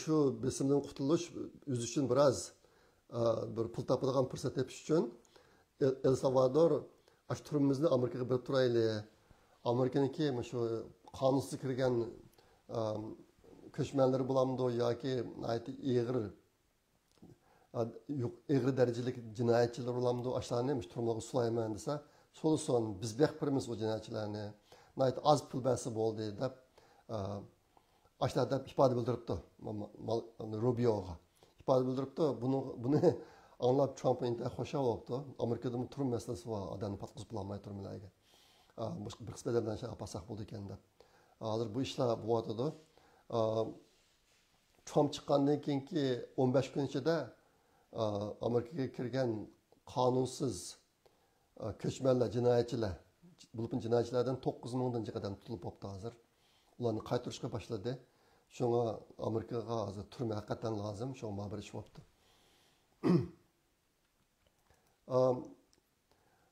shu besimdan qutulish uchun biroz bir pul topadigan fursat tepish uchun El Salvador ash turimizni Amerikaga berib turayli. Amerikaniki shu qonunsiz kirgan ko'chmanlar bo'lamdi yoki ig'ir ağır dereceli cinayetçiler olamdı. Aşağıda turmağı sulayman dese, solusun biz bekpirimiz o cinayetçilerini. Nayt az pul besi oldu deyip aşağıda ifade bildiripti Rubio'ga. İfade bildiripti. Bunu anlap Trump'ın intihar hoşa oldu. Amerika'da bu turum meselesi var. Adamı patkız bulanmaya turmalaydı. Bir kısmederden şey yapasak buldu kendi. Hazır bu işler bu atıdı. Trump çıkandan keyinki 15 gün içinde Amerika'ya kirgen kanunsuz köçmenler, cinayetçiler, bulupun cinayetçilerden 9 mingdan kadar tutulup optu hazır. Ularını qaytırışqa başladı. Şuna Amerika'ga hazır türme hakikaten lazım. Şuna mabir iş optu.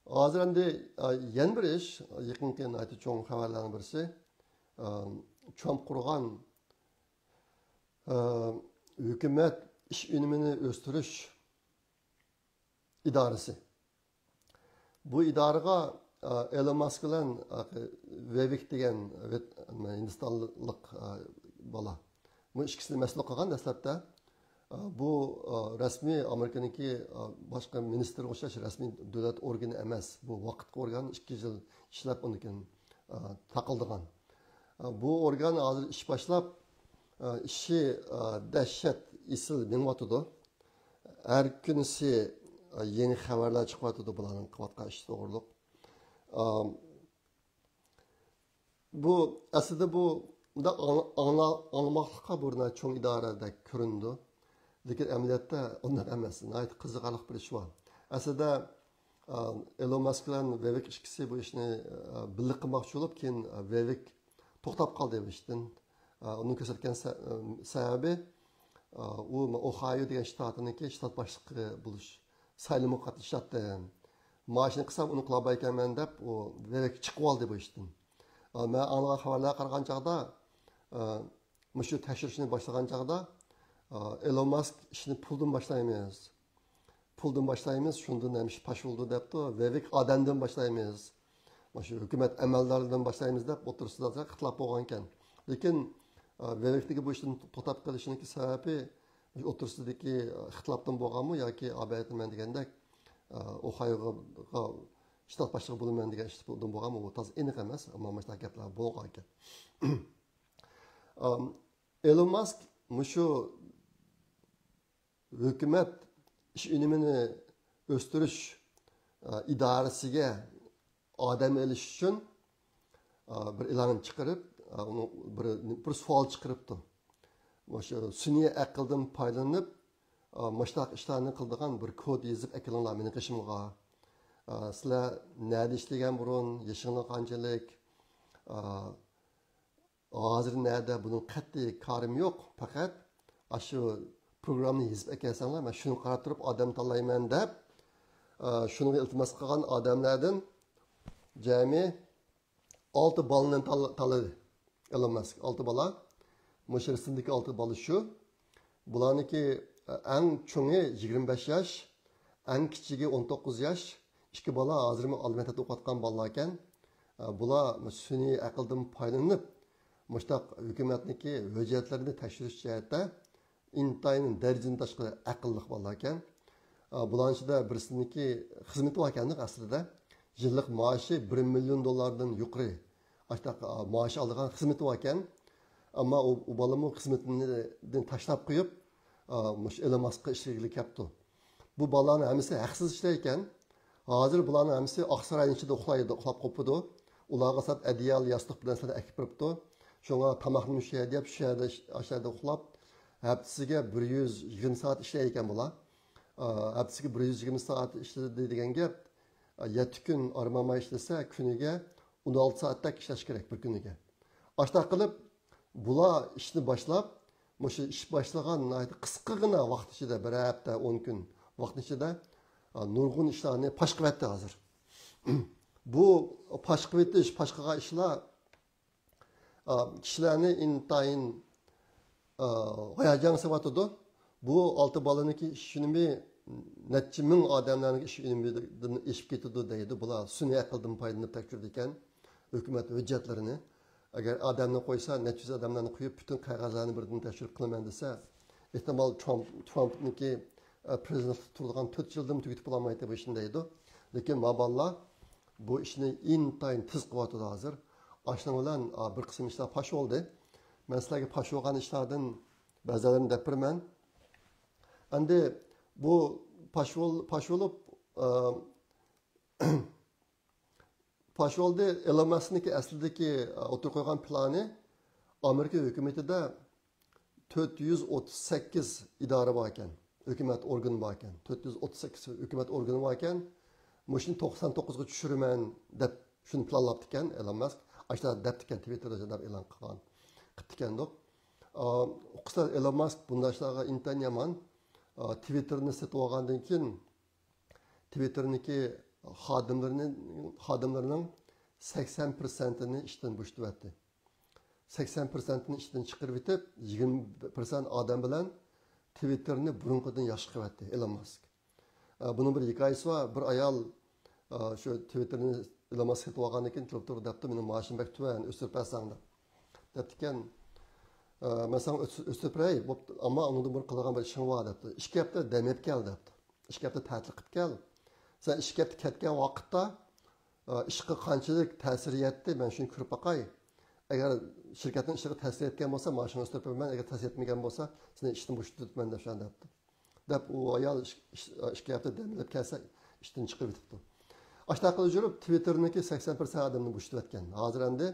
Hazır endi yen bir iş, yakınken aytı çoğun haberlerin birisi. Trump kurgan hükümet iş ünümünü östürüş idaresi. Bu idarıga Elon Musk bilen Vivek degan Hindistonlik bola. Bu ikkisini mas'ul qilgan dastlabda. Bu rasmiy Amerikaniki boshqa ministr o'xshash rasmiy davlat organi emas. Bu vaqtga organ 2 yil ishlab undan taqildigan. Bu organ hozir ish boshlab işi dehşet isil minvatıdı. Her günüsü yeni haberler çıkmatıdı bulanın kıvatqa iş doğruluk. Bu aslında bu da anlamaklıkka buruna çoğun idarede göründü. Lekin emniyette ondan emesin. Ait kızıqalık bir iş var. Aslında Elon Musk bilen Vivek ikisi bu işini birlik qilmoqchi bo'lib, keyin Vivek to'xtab qoldi bu ishdan. Onun ko'rsatgan sababi u Ohio degan shtatniki shtat boshlig'i bo'lish saylimga qatnashyapti. Maoshini qilsam uni qilolmay ekanman deb u Vivek chiqib oldi bu ishdan. Men aniq xabarlar qaragan chog'da shu tekshirishni boshlagan chog'da Elon Musk ishni puldan boshlaymiz. Puldan boshlaymiz, shundan ham ish pash bo'ldi debdi. Vivek odamdan boshlaymiz. Shu hukumat amaldorlaridan boshlaymiz deb o'tirsida xitlab bo'lgan ekan. Lekin Vivekdagi bu ishni to'xtab qolishniki sababi o'tirsidagi xitlobdan bo'lganmi yoki abayatman degandek Ohioga shtat boshlig'i bo'laman degan ishdan bo'lganmi, bu toz aniq emas, ammo mana gaplar bo'lgan ekan. Elon Musk shu hukumat ish unumini o'stirish idorasiga odam elish uchun bir e'lon chiqarib, bir savol chiqaribdi. Shu sun'iy aqldan foydalanib, mashtaq ishlarni qildigan bir kod yozib ekranlar meni qishimga. Sizlar nada ishlagan burun, yashinglar qanchalik, hozir nada buning qat'iy korim yo'q, faqat shu programni yozib ekansanlar, men shuni qarab turib odam tanlayman deb, shuni iltimos qilgan odamlardan jami 6 balani tanladi. Elon Musk 6 bala. Müşerisindeki 6 balı şu. Bularniki en çoğu 25 yaş, en küçüğü 19 yaş. 2 bala hazır mı alimentat okutkan balaken. Bular suni akıldan paylanıp, müştak hükümetniki veciyetlerini teşhis cihette intayının derecini taşkı akıllık balaken. Buların içinde birisindeki hizmeti varkenlik aslında yıllık maaşı $1 milyon yukarı. Hatta maaş aldığı hizmeti varken ama o balımın hizmetini taşlap koyup Elon Musk'a işçilik yaptı. Bu balanın hemisi haksız işleyken hazır bulanın hemisi Aksaray'ın içinde uxlap kopdu. Ulağa sat ediyal yastık bilen sana ekip yaptı. Şuna tamaklı müşahede deyip şu yerde aşağıda uxlap hepsiga 120 saat işleyken bula. Hepsiga 120 saat işledi degen gap 7 gün armama işlese günüge 16 saatte işleş gerek bir günüge. Aşağı kılıp bula işini başlap, şu iş başlagan kısıkına vaqt içinde bir hafta 10 gün vaqt içinde nurgun işlerini paş kıvetti hazır. Bu paş kıvetti iş, paşkaga işler kişilerini intayın hayacan sevatıdı. Bu 6 balınınki işini bir netçi min adamların işini bir işip getirdi deydi. Bula suni akıldan paylanıp tekşürdüyken hükümet hüccetlerini. Eğer adamını koysa, netçiz adamlarını koyup bütün kağızlarını birden teşhir kılman dese, ihtimal Trump'niki prezident turgan 4 yıldan tüketip bulamaydı bu işin deydi. Lekin maballar bu işini intayın tez kıvatıda hazır. Aşının olan bir kısım işler paş oldu. Ben sizlerge paş olan işlerden bazılarını depirmen. Endi bu paş olup paş oldu Elon Musk'niki aslidagi otur koygan planı Amerika hükümetide 438 idare varken, hükümet organı varken, 438 hükümet organı varken, muşun 99'a düşürümen dep şunu planlap diken Elon Musk, aşağıda dep diken Twitter'da dep elan kılgan. Diken dok. O kısa Elon Musk bunda aşağıda inten yaman Twitter'ını setip olgandan keyin Twitter'niki xodimlarining 80%ni ishdan bo'shtiryapti. 80%ni ishdan chiqarib etib, 20% odam bilan Twitter'ni burunqidan yaxshi qilyapti Elon Musk. Bunun bir hikoyasi bor. Bir ayol shu Twitter'ni Elon Musk setib olgandan keyin turib debdi, "Meni maoshim bak tuvan, o'stirib bersang" debdi ekan. Men sana o'stirib beray, ammo undan bir qilgan bir ishim bor debdi. 2 hafta demab kel debdi. 2 hafta ta'til qilib kel. Sen 2 hafta ketgan vaqtda ishga qanchalik ta'sir etdi, men shuni ko'rib boqay. Agar shirkatning ishiga ta'sir etgan bo'lsa, mashina o'stirib beraman. Agar ta'sir etmagan bo'lsa, seni ishdan bo'shatibman deb shunday debdi. Deb u ayol 2 hafta demlab kelsa, ishdan chiqib ketibdi. Ashta qilib yurib, Twitter'niki 80% odamni bo'shatayotgan. Hozir endi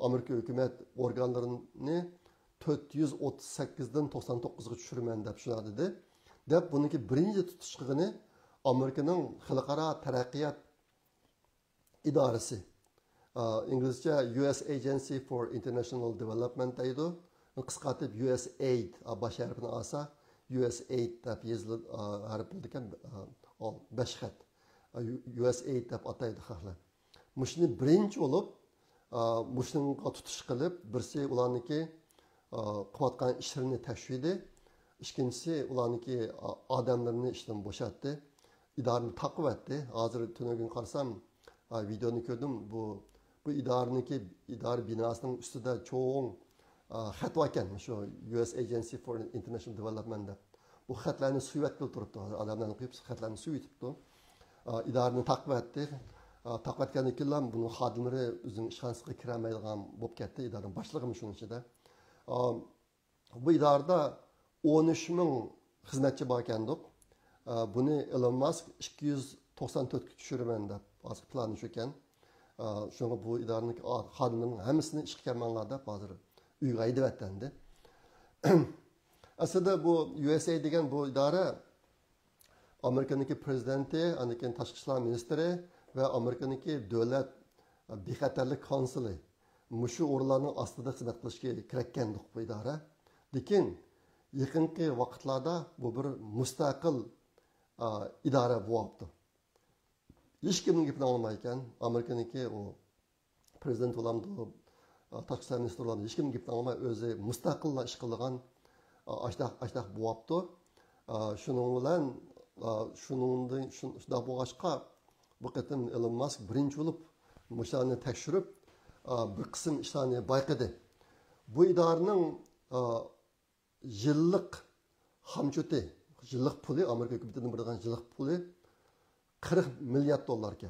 Amerika hukumat organlarini 438 dan 99 ga tushiraman deb shunday dedi. Deb buniki birinchi tutishqigini Amerika'nın xalqaro taraqqiyot idorasi, İngilizce US Agency for International Development deydi. Qisqartib USAID baş harfini alsa USAID deb yozilib harf bo'lgan 5 xat. USAID deb ataydi xalqlar. Mushuni birinchi bo'lib, mushunga tutish qilib, birsi ularniki qilayotgan ishlarini tashvidi, ikkinchisi ularniki odamlarni ishdan bo'shatdi. İdarenin takip etti. Hazır tüne gün karsam videonu gördüm. Bu idare binasının üstünde çoğun xat varken şu US Agency for International Development'da. Bu xatlarını suyu turuptu. Adamlarını koyup xatlarını suyu tuttu. İdarenin takip etti. Takip etken keyin bunun xodimlari o'zining ishxonasiga kiramaydigan bo'lib ketdi. İdarenin başlig'i shunun ichida. Bu idarada 13 ming xizmatchi bor ekandik. Bunu Elon Musk 294 tushiraman deb hozir plani shu ekan. Shunga bu idoraning xodimlarining hammasini ishga kelmanglar deb hozir uyga haydayotgandi. Aslida bu USA degan bu idora Amerikaniki prezidenti, anikin tashqi ishlar ministri va Amerikaniki davlat bexatarlik konsuli mushu o'rinlarning ostida xizmat qilishga kirakkandik bu idora. Lekin yaqinqi vaqtlarda bu bir mustaqil idare bo'lyapti. Hech kimning gapini olmaykan, Amerikaniki o prezident olamdi, tashqi ishlar ministri olamdi, hech kimning gapini olmay o'zi mustaqil ish qilgan ashtaq bo'lyapti. Shuning bilan shunda bo'lg'achqa bu qatim Elon Musk birinchi bo'lib mushlarni tekshirib bir qism ishlarni bayqadi. Bu idoraning yillik hamchoti, yıllık pulu, Amerika hükümetinin bırakan yıllık pulu 40 milyar dolar ki.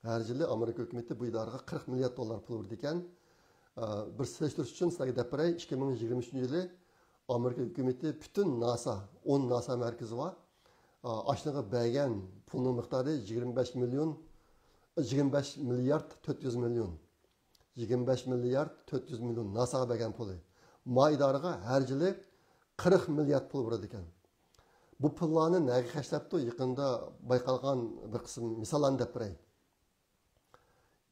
Her yılı Amerika hükümeti bu idareye 40 milyar dolar pul verdikken bir seçtiriş için sizlerge deprey 2023 yılı Amerika hükümeti bütün NASA, 10 NASA merkezi var. Aşağıya beğen pulun miktarı 25 milyar 400 milyon. 25 milyar 400 milyon NASA'ya beğen pulu. Ma idareye her yılı 40 milyar pul verdikken. Bu pullarni nega xashlabdi? Yaqinda bayqalgan bir qism misollarni deb beray.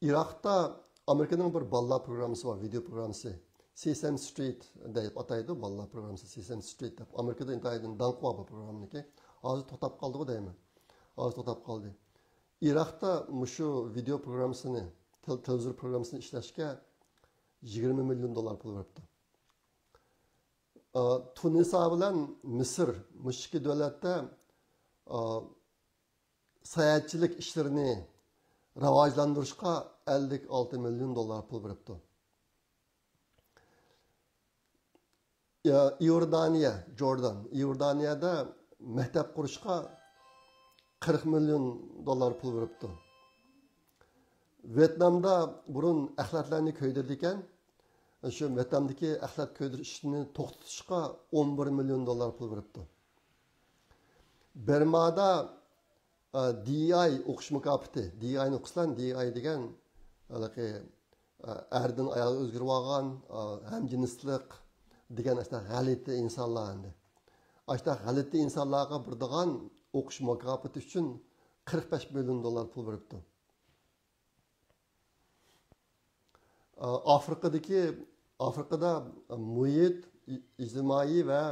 Iroqda Amerikaning bir bolalar programmasi bor, video programmasi. Sesame Street deb ataydi bolalar programmasi, Sesame Street deb. Amerikada intaydan danqwa bu programniki. Hozir to'xtab qoldi-ku deyman. Hozir to'xtab qoldi. Iroqda mushu video programmasini, televizor programmasini ishlashga 20 milyon dolar pul beribdi. Tunisa bilan Misr mushki davlatda sayohatchilik ishlarini rivojlantirishga 56 milyon dolar pul beribdi. Iordaniya, Jordan. Iordaniyada maktab qurishga 40 million dollar pul beribdi. Vyetnamda burun axlatlarni ko'ydirdi ekan. Shu Vyetnamdagi axlat ko'ydirishni to'xtatishga 11 million dollar pul beribdi. Burmada DI o'qish mukofoti, DI'ni o'qislan, DI degan erdan ayolga o'zgarib olgan, hamjinslik degan g'alati insonlar endi. Ashta g'alati insonlarga beradigan o'qish mukofoti uchun 45 million dollar pul beribdi. Afrikada muhit, ijtimoiy va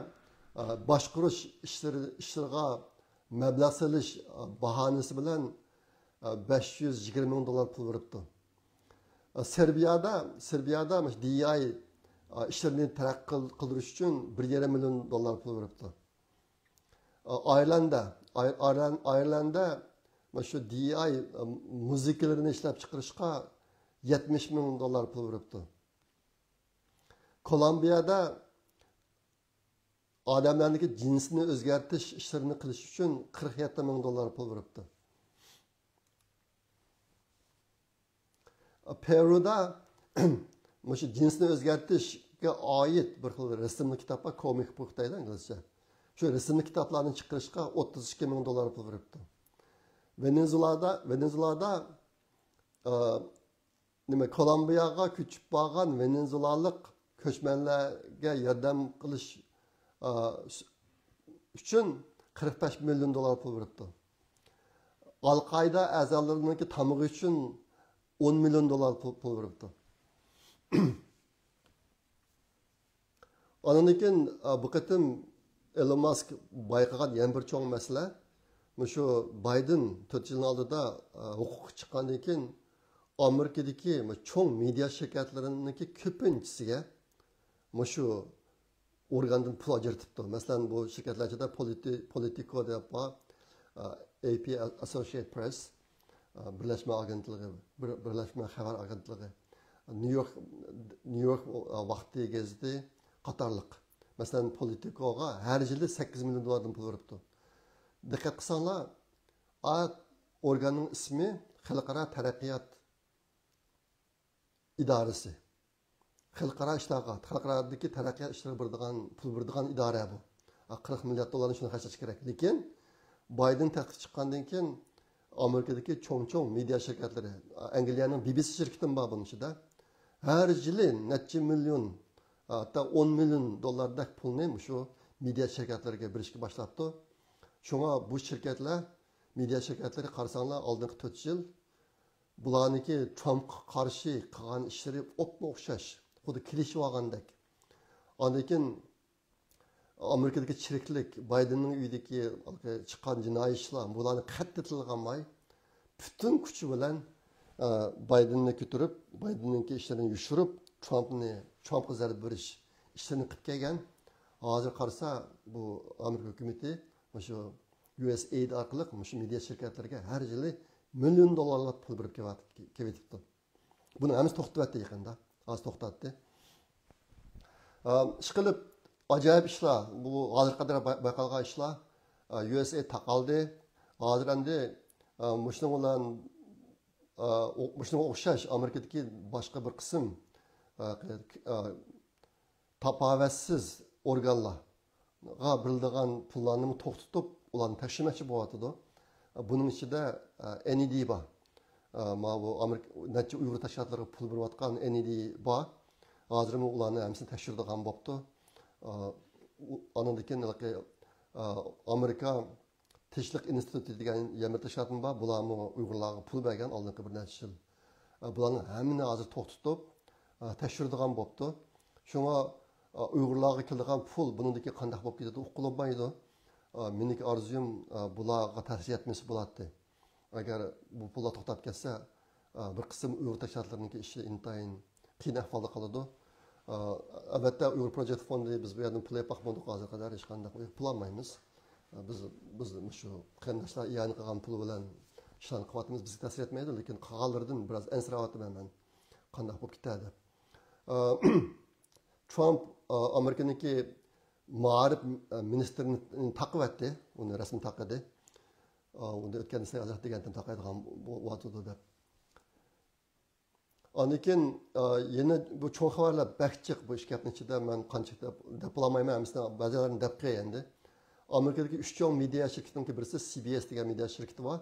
boshqarish ishlariga mablag' solish bahonasi bilan 520 ming dollar pul beribdi. Serbiyada DI ishlarini taraqqiy qildirish uchun 1,5 million dollar pul beribdi. Irelandda shu DI muzikalarni ishlab chiqarishga 70 ming dollar pul beribdi. Kolumbiyada odamlarning jinsini o'zgartirish ishlarini qilish uchun 47 ming dollar pul beribdi. Peruda shu jinsni o'zgartirishga oid bir xil rasmli kitobga comic book deydi inglizcha. Shu rasmli kitoblarni chiqarishga 32 ming dollar pul beribdi. Venezuelada Kolumbiyaga ko'chib borgan venezuelalik ko'chmanlarga yordam qilish uchun 45 million dollar pul beribdi. Al-Qoida a'zolarining tamog'i uchun 10 million dollar pul beribdi. Ondan keyin bu qatim Elon Musk bayqagan yana bir cho'ng masala, shu Biden 4 yil oldida huquq chiqqandan keyin Amerikadagi cho'ng media shirkatlarining ko'pinchisiga shu organdan pul ajratibdi. Masalan, bu shirkatlar ichida Politico deb AP Associated Press, Birlashma agentligi, Birlashma xabar agentligi, New York vaqti gazeti qatorliq. Masalan, Politico'ga har yili 8 million dollardan pul beribdi. Diqqat qilsanglar, organning ismi Xalqaro taraqqiyot idorasi. Xalqarodagi taraqqiyot ishlari pul beradigan idora bu. 40 milliard dollarni shuni xarjlash kerak. Lekin Biden taxtga chiqqandan keyin Amerikadagi cho'ng media shirkatlari, Angliyaning BBC shirkati bor buning ichida, har yili necha million, hatta 10 million dollardak pulni shu media shirkatlariga berishga boshlabdi. Shunga bu shirkatlar, media shirkatlari qarasanglar, oldingi 4 yil bularniki Trumpga qarshi qilgan ishlari o'tga o'xshash, xuddi kelishib olgandek. Ondan keyin Amerikadagi chiriklik, Bidenning uyidagi chiqqan jinoiy ishlar, bularni qattiq tilgamay, butun kuchi bilan Bidenni ko'tarib, Bidenning ishlarini yushirib, Trumpga zarb berish ishlarini qilib kelgan. Hozir qarasa, bu Amerika hukumati shu USAID orqali shu media shirkatlariga har yili million dollarlab pul berib kelibdi. Buni hammasi to'xtatdi yaqinda. Hozir to'xtatdi. Ishqilib ajoyib ishlar, bu hozir qadar bayqalgan ishlar, USAID taqaldi. Hozir endi shunga o'xshash Amerikadagi boshqa bir qism tapovatsiz organlarga berilgan pullarni to'xtatib, ularni tashimoqchi bo'lyapti. Buning ichida NED bor. Bu Amerika necha Uyg'ur tashkilotlariga pul berayotgan NED bor. Hozir ularni hammasini tekshiradigan bo'pti. Ondan keyin Amerika Tinchlik instituti degan yana tashkilot bor. Bularni Uyg'urlarga pul bergan oldingi bir necha yil. Bularni hammani hozir to'xtatib tekshiradigan bo'pti. Shunga Uyg'urlarga keladigan pul buningdagi qanday bo'lib ketadi uqilmaydi. Mening orzum bularga ta'sir etmesi bo'ladi. Agar bu pullar to'xtab ketsa, bir qism Uyg'ur tashkilotlarining ishi intayin qiyin ahvolda qoladi. Albatta Uyg'ur Project fondi biz bu yerdan pul yapmoqdik hozir qadar hech qanday pul olmaymiz. Biz shu qarindoshlar yani qilgan pul bilan ishlarni qilyapmiz, bizga ta'sir etmaydi, lekin qolganlardan biroz ansirayotiman men. Qanday bo'lib ketadi. Trump Amerikaniki Maarif ministerini takip etti. Onu resmi takıdı. Onu ötken siyasat degenden takaydigan vatıdı dep. Anikin yeni bu çoğu haberler bekçik bu işkepnin içinde ben kançık dep bulamayman hemsine bazılarını dep kıyende. Amerika'daki 3 çoğun medya şirketinin ki birisi CBS degen medya şirketi var.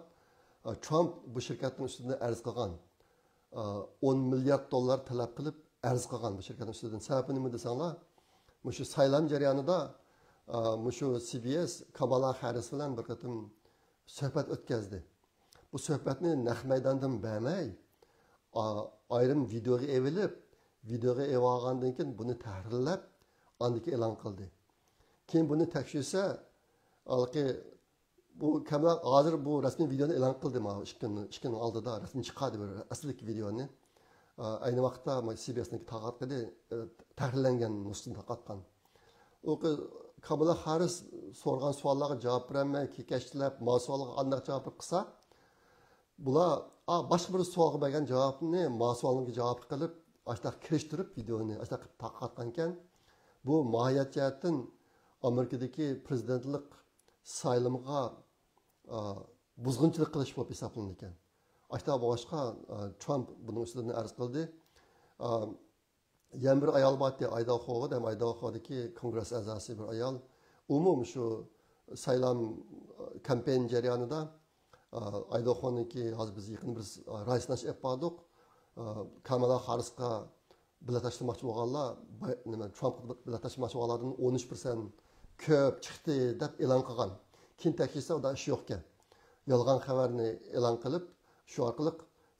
Trump bu şirketin üstünde arz kılgan. 10 milyar dolar talep kılıp arz kılgan bu şirketin üstünden. Sebebi nima desanlar? Şu saylam jarayonida şu CBS Kamala Harris bilan bir qatim suhbat o'tkazdi. Bu suhbatni naq maydondan bermay, ayrim videoga evilib, videoga evolgandan keyin buni tahrirlab, andiki e'lon qildi. Keyin buni tekshirsa, bu Kamala hozir bu rasmiy videoni e'lon qildi ma 2 kun oldida rasmiy chiqadi bir asli videoni. Ayni vaqtda CBS'niki taqatqidi tahrirlangan nusxasini taqatgan. O Kamala Harris sorgan savollarga javob bermay, kekashtilab, ma'suliga aniq javob qilsa, bular boshqa bir savolga bergan javobni ma'suliga javob qilib, ashta kirishtirib videoni ashta taqatgan ekan. Bu mohiyat jihatdan Amerikadagi prezidentlik saylimiga buzg'unchilik qilish bo'lib hisoblanadi ekan. Ashta boshqa Trump buning ustidan arz qildi. Yan bir ayol batdi Idaho'ga, dem Idaho'dagi kongress a'zosi bir ayol. Umum şu saylam kampanya jarayonida Idaho'niki hozir biz yaqin bir raislash yapmadik. Kamala Harrisga bilet tashlamoqchi bo'lganlar, nima Trump bilet tashlamoqchi bo'lganlardan 13% ko'p chiqdi deb e'lon qilgan. Keyin tekshirsa unda ish yo'q ekan. Yolg'on xabarni e'lon qilib, shu orqali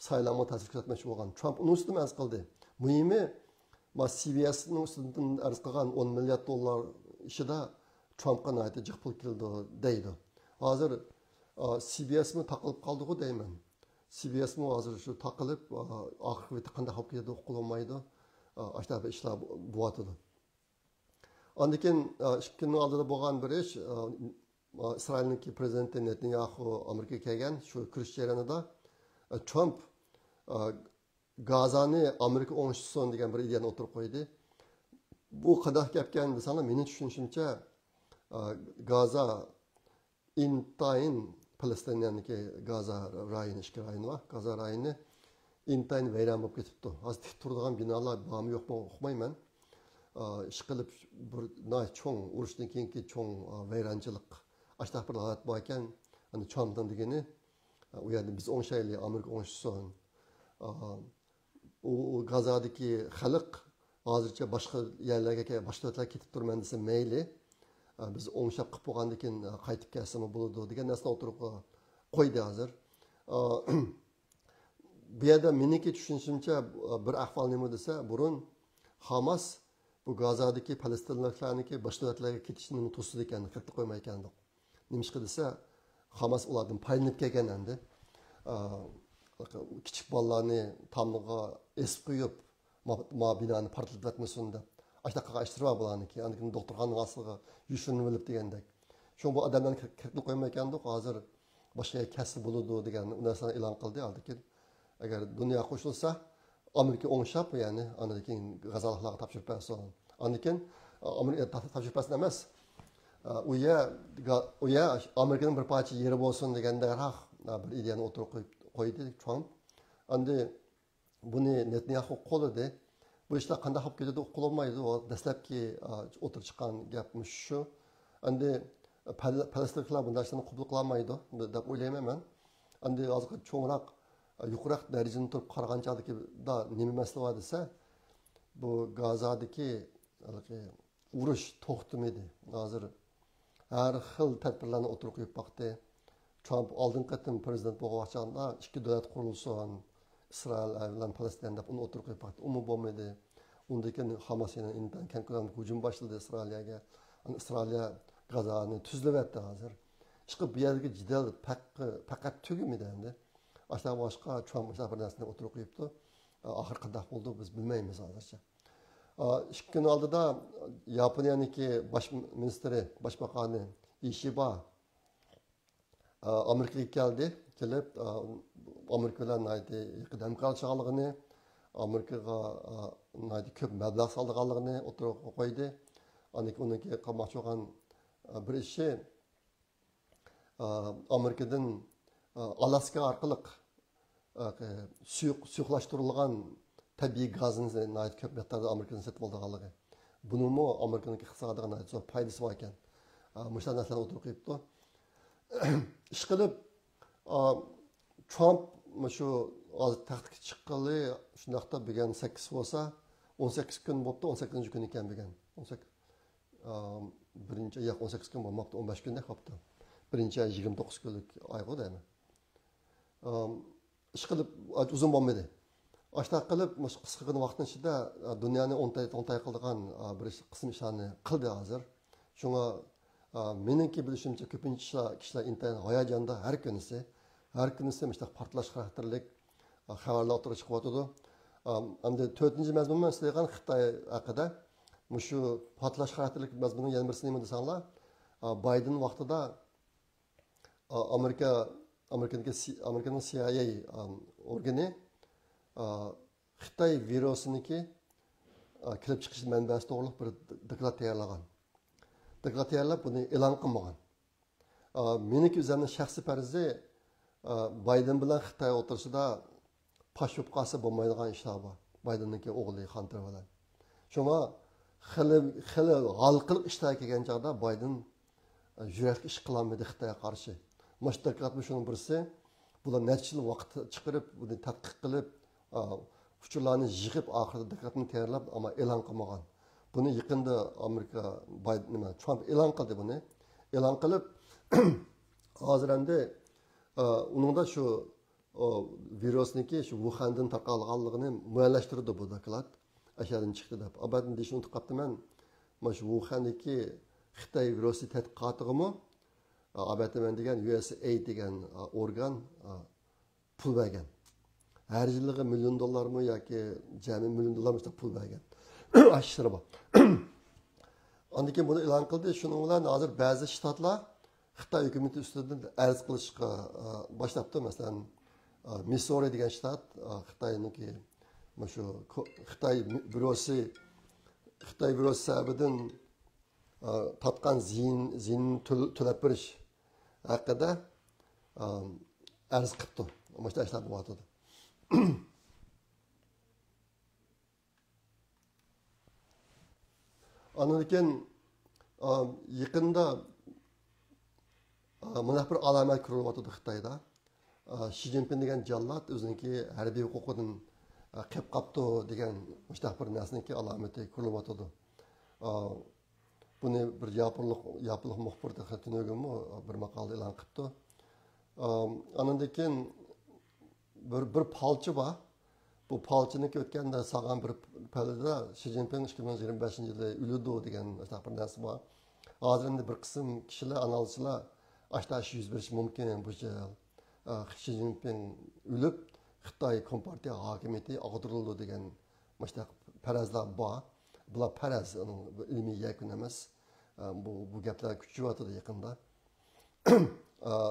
saylamni ta'sir ko'rsatmoqchi bo'lgan. Trump uni ustidan arz qildi. Muhimi CBS'ning ustidan arz qilgan 10 milliard dollar ishida Trumpga nayta jiq pul keldi deydi. Hozir CBS'mi taqilib qoldi-ku deyman. CBS'mi hozir shu taqilib oxirida qanday bo'lib ketdi uqilmaydi. Ashta bir ishlar bo'yatdi. Ondan keyin 2 kun oldida bo'lgan bir ish İsrail'deki prezidenti Netanyahu Amerika'ya kelgan shu kirish jarayonida Trump Gazani Amerika o'ngishsin degan bir ideyani o'tirib qo'ydi. Bu qanday gapkan desanglar, meni tushunishimcha Gaza intayin Falastinyaniki Gaza rayoni, ishki rayoni var. Gaza rayoni intayin vayron bo'lib ketibdi. Hozir tik turadigan binolar bormi yo'qmi uqmayman. Ish qilib bir cho'ng urushdan keyingi cho'ng vayronchilik ashta bir holat bor ekan. Hani Trumpdan degani u yerda biz o'ngshayli Amerika o'ngishsin. O Gazadagi xalq hozircha boshqa yerlarga boshqa davlatlarga ketib turman desa mayli, biz o'ngshab qilib bo'lgandan keyin qaytib kelsami bo'ladi degan narsani o'tirib qo'ydi hozir. Bu yerda meniki tushunishimcha bir ahvol nima desa, burun Hamas bu Gazadagi falastinliklarniki boshqa davlatlarga ketishini to'sdi ekan, qilib qo'ymay ekan. Nimishqa desa, Hamas ulardan paylanib kelgan endi. Kichik bolalarni tamliga esib qo'yib, ma binoni portlatib etmasin deb. Ashtaqa ishtirva bularniki, andikin doktorxonaning ostiga yushinib olib degandek. Shu bu odamlarni kirib qo'ymay ekandik, hozir boshqa kasb bo'ladi degan narsani e'lon qildi. Aldikin agar dunyo qo'shilsa, Amerika o'ngshab, ya'ni andikin g'azalarga topshirib bersin. Andikin Amerika topshirib bersin emas. U ya Amerikaning bir parcha yeri bo'lsin deganda bir ideyani o'tirib qo'ydi Trump. Endi buni Netanyahu qo'lida bu ishlar qanday bo'lib ketadi uqilmaydi. O dastlabki o'tirib chiqqan gapimiz shu. Endi Falastinliklar bunday ishlarni qabul qilolmaydi deb o'ylayman men. Endi hozir cho'ngroq yuqoroq darajada turib qaraganchadiki da nima masala desa, bu Gazadagi urush to'xtamadi. Hozir har xil tadbirlarni o'tirib qo'yib boqdi. Trump oldin qatim prezident bo'lg'achanda 2 davlat qurilsin, İsrail bilan Falastin deb uni o'tirib qo'yib boqdi. Uni bo'lmadi. Undan keyin Hamas yana indan kankulan hujum boshladi Isroilga. Isroilga Gazani tuzlayapti hozir. Ishqi bu yerga jidal faqat tugamadi endi. Boshqa boshqa Trump bir narsani o'tirib qo'yibdi. Oxir qanday bo'ldi biz bilmaymiz hozircha. 2 kun oldida Yaponiyaniki bosh ministri, boshbaqoni Ishiba Amerikaga keldi. Kelib Amerika bilan yaqin hamkorlikni, Amerikaga ko'p mablag' solganligini o'tirib qo'ydi. Oniki qilmoqchi bo'lgan bir ishi Amerikadan Alaska orqali suyuqlashtirilgan tabiiy gazni ko'p miqdorda Amerikadan sotib olganligi. Bunimi Amerikaning iqtisodiga zo'r foydasi bor ekan. Mushlar narsalar o'tirib qo'yibdi. Ish qilib Trump shu hozir taxtga chiqqanli shundaqda bo'lgan 8 bo'lsa 18 kun bo'libdi, 18 kun ekan bo'lgan. 18 birinchi 18 kun bo'lmabdi, 15 kunda qolibdi. Birinchi 29 kunlik oyga deymi. Ish qilib uzun bo'lmadi. Ashta qilib qisqa vaqtning ichida dunyoni o'ntay qildigan bir qism ishlarni qildi hozir. Shunga meningki bilishimcha ko'pincha kishilar intayin hayajonda har kunisi mustaq portlash xarakterlik xabarlar o'tirib chiqyotdi. Endi 4-mazmunman sizlarga Xitoy haqida shu portlash xarakterlik mazmunning yana birisini nima desanglar, Bayden vaqtida Amerikaning CIA organi Xitoy virusiniki kelib chiqish manbasi to'g'riliq bir doklad tayyorlagan. Doklad tayyorlab buni e'lon qilmagan. Meniki o'zimning shaxsiy farzi Bayden bilan Xitoy o'tirisida pashib qolsa bo'lmaydigan ishlar bor. Baydenniki o'g'li Hunter bilan. Shunga xili g'alqiliq ishlar kelgan chog'da Bayden yurakli ish qilolmadi Xitoyga qarshi. Mashtakatmi shuning birisi, bular necha yil vaqt chiqarib, buni tadqiq qilib, uchurlarni yig'ib oxirida dokladni tayyorlab, ammo e'lon qilmagan. Buni yaqinda Amerika Trump e'lon qildi buni. E'lon qilib hozir endi uningda shu virusniki shu Wuhandan tarqalganligini muallashtirdi bu doklad. Ashyadan chiqdi deb. Abadan deyishni unutib qolibman. Mana shu Wuhandagi Xitoy virusi tadqiqotigimi Abataman degan USAID degan organ pul bergan. Her yıllığı $1 million yoki jami $1 million pul bergan. Aşırı bor. Ondan bunu e'lon qildi. Shuning bilan hozir ba'zi shtatlar Xitoy hukumati ustidan arz qilishga boshlabdi. Masalan, Missouri degan shtat Xitoyniki shu Xitoy virusi sababidan tatqan ziyin to'lab berish haqida arz qilibdi. Mana ishlar bo'lyapti. Ondan keyin yaqinda mana bir alomat ko'rilyapti Xitoyda. Xi Jinping degan jallod o'ziniki harbiy huquqidan qilib qolibdi degan mushtaq bir narsaniki alomati ko'rilyapti. Buni bir yapılık muxbir tunugunmu bir maqolada e'lon qilibdi. Ondan keyin bir palchi bor. Bu palchiniki o'tganda sog'an bir palada Xi Jinping 2025-yilda o'ldi degan bir narsa bor. Hozir endi bir qism kishilar, analizchilar ashtash yuz berishi mumkin bu yil. Xi Jinping o'lib, Xitoy Kompartiya hokimiyati ag'dirildi degan mushtaq farazlar bor. Bular faraz, ilmiy yakun emas. Bu gaplar kuchayotdi yaqinda.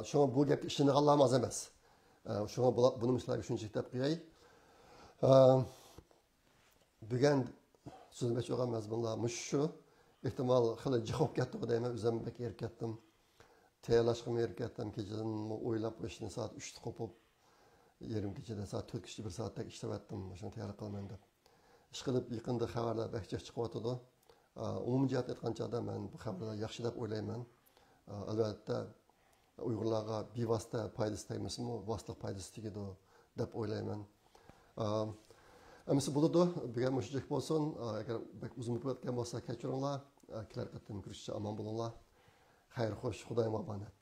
Shunga bu gapga ishonganlar oz emas. Shunga buni sizlarga shunchalik deb qo'yay. Bugun so'zlamoqchi bo'lgan mazmunlar shu. Ehtimol xili jihob ketdi deyman, o'zimga erkatdim. Tayyorlashga erkatdim. Kechadan o'ylab qo'yishni soat 3 da qopib, yarim kechada soat 4 kishi bir soatda ishlayotdim. Shuni tayyor qilaman deb. Ish qilib yaqinda xabarlar baxtga chiqyotdi. Umumiy jihat aytgancha men bu xabarlar yaxshi deb o'ylayman. Albatta Uyg'urlarga bevosita foydasi tegmasmi, vosita foydasi tegadi deb o'ylayman. Ammo bo'ladi, bugun mushuk bo'lsin. Agar uzun bo'lgan bo'lsa kechiringlar. Kelar qatim ko'rishcha omon bo'linglar. Xayr, xo'sh, Xudoyim omonat.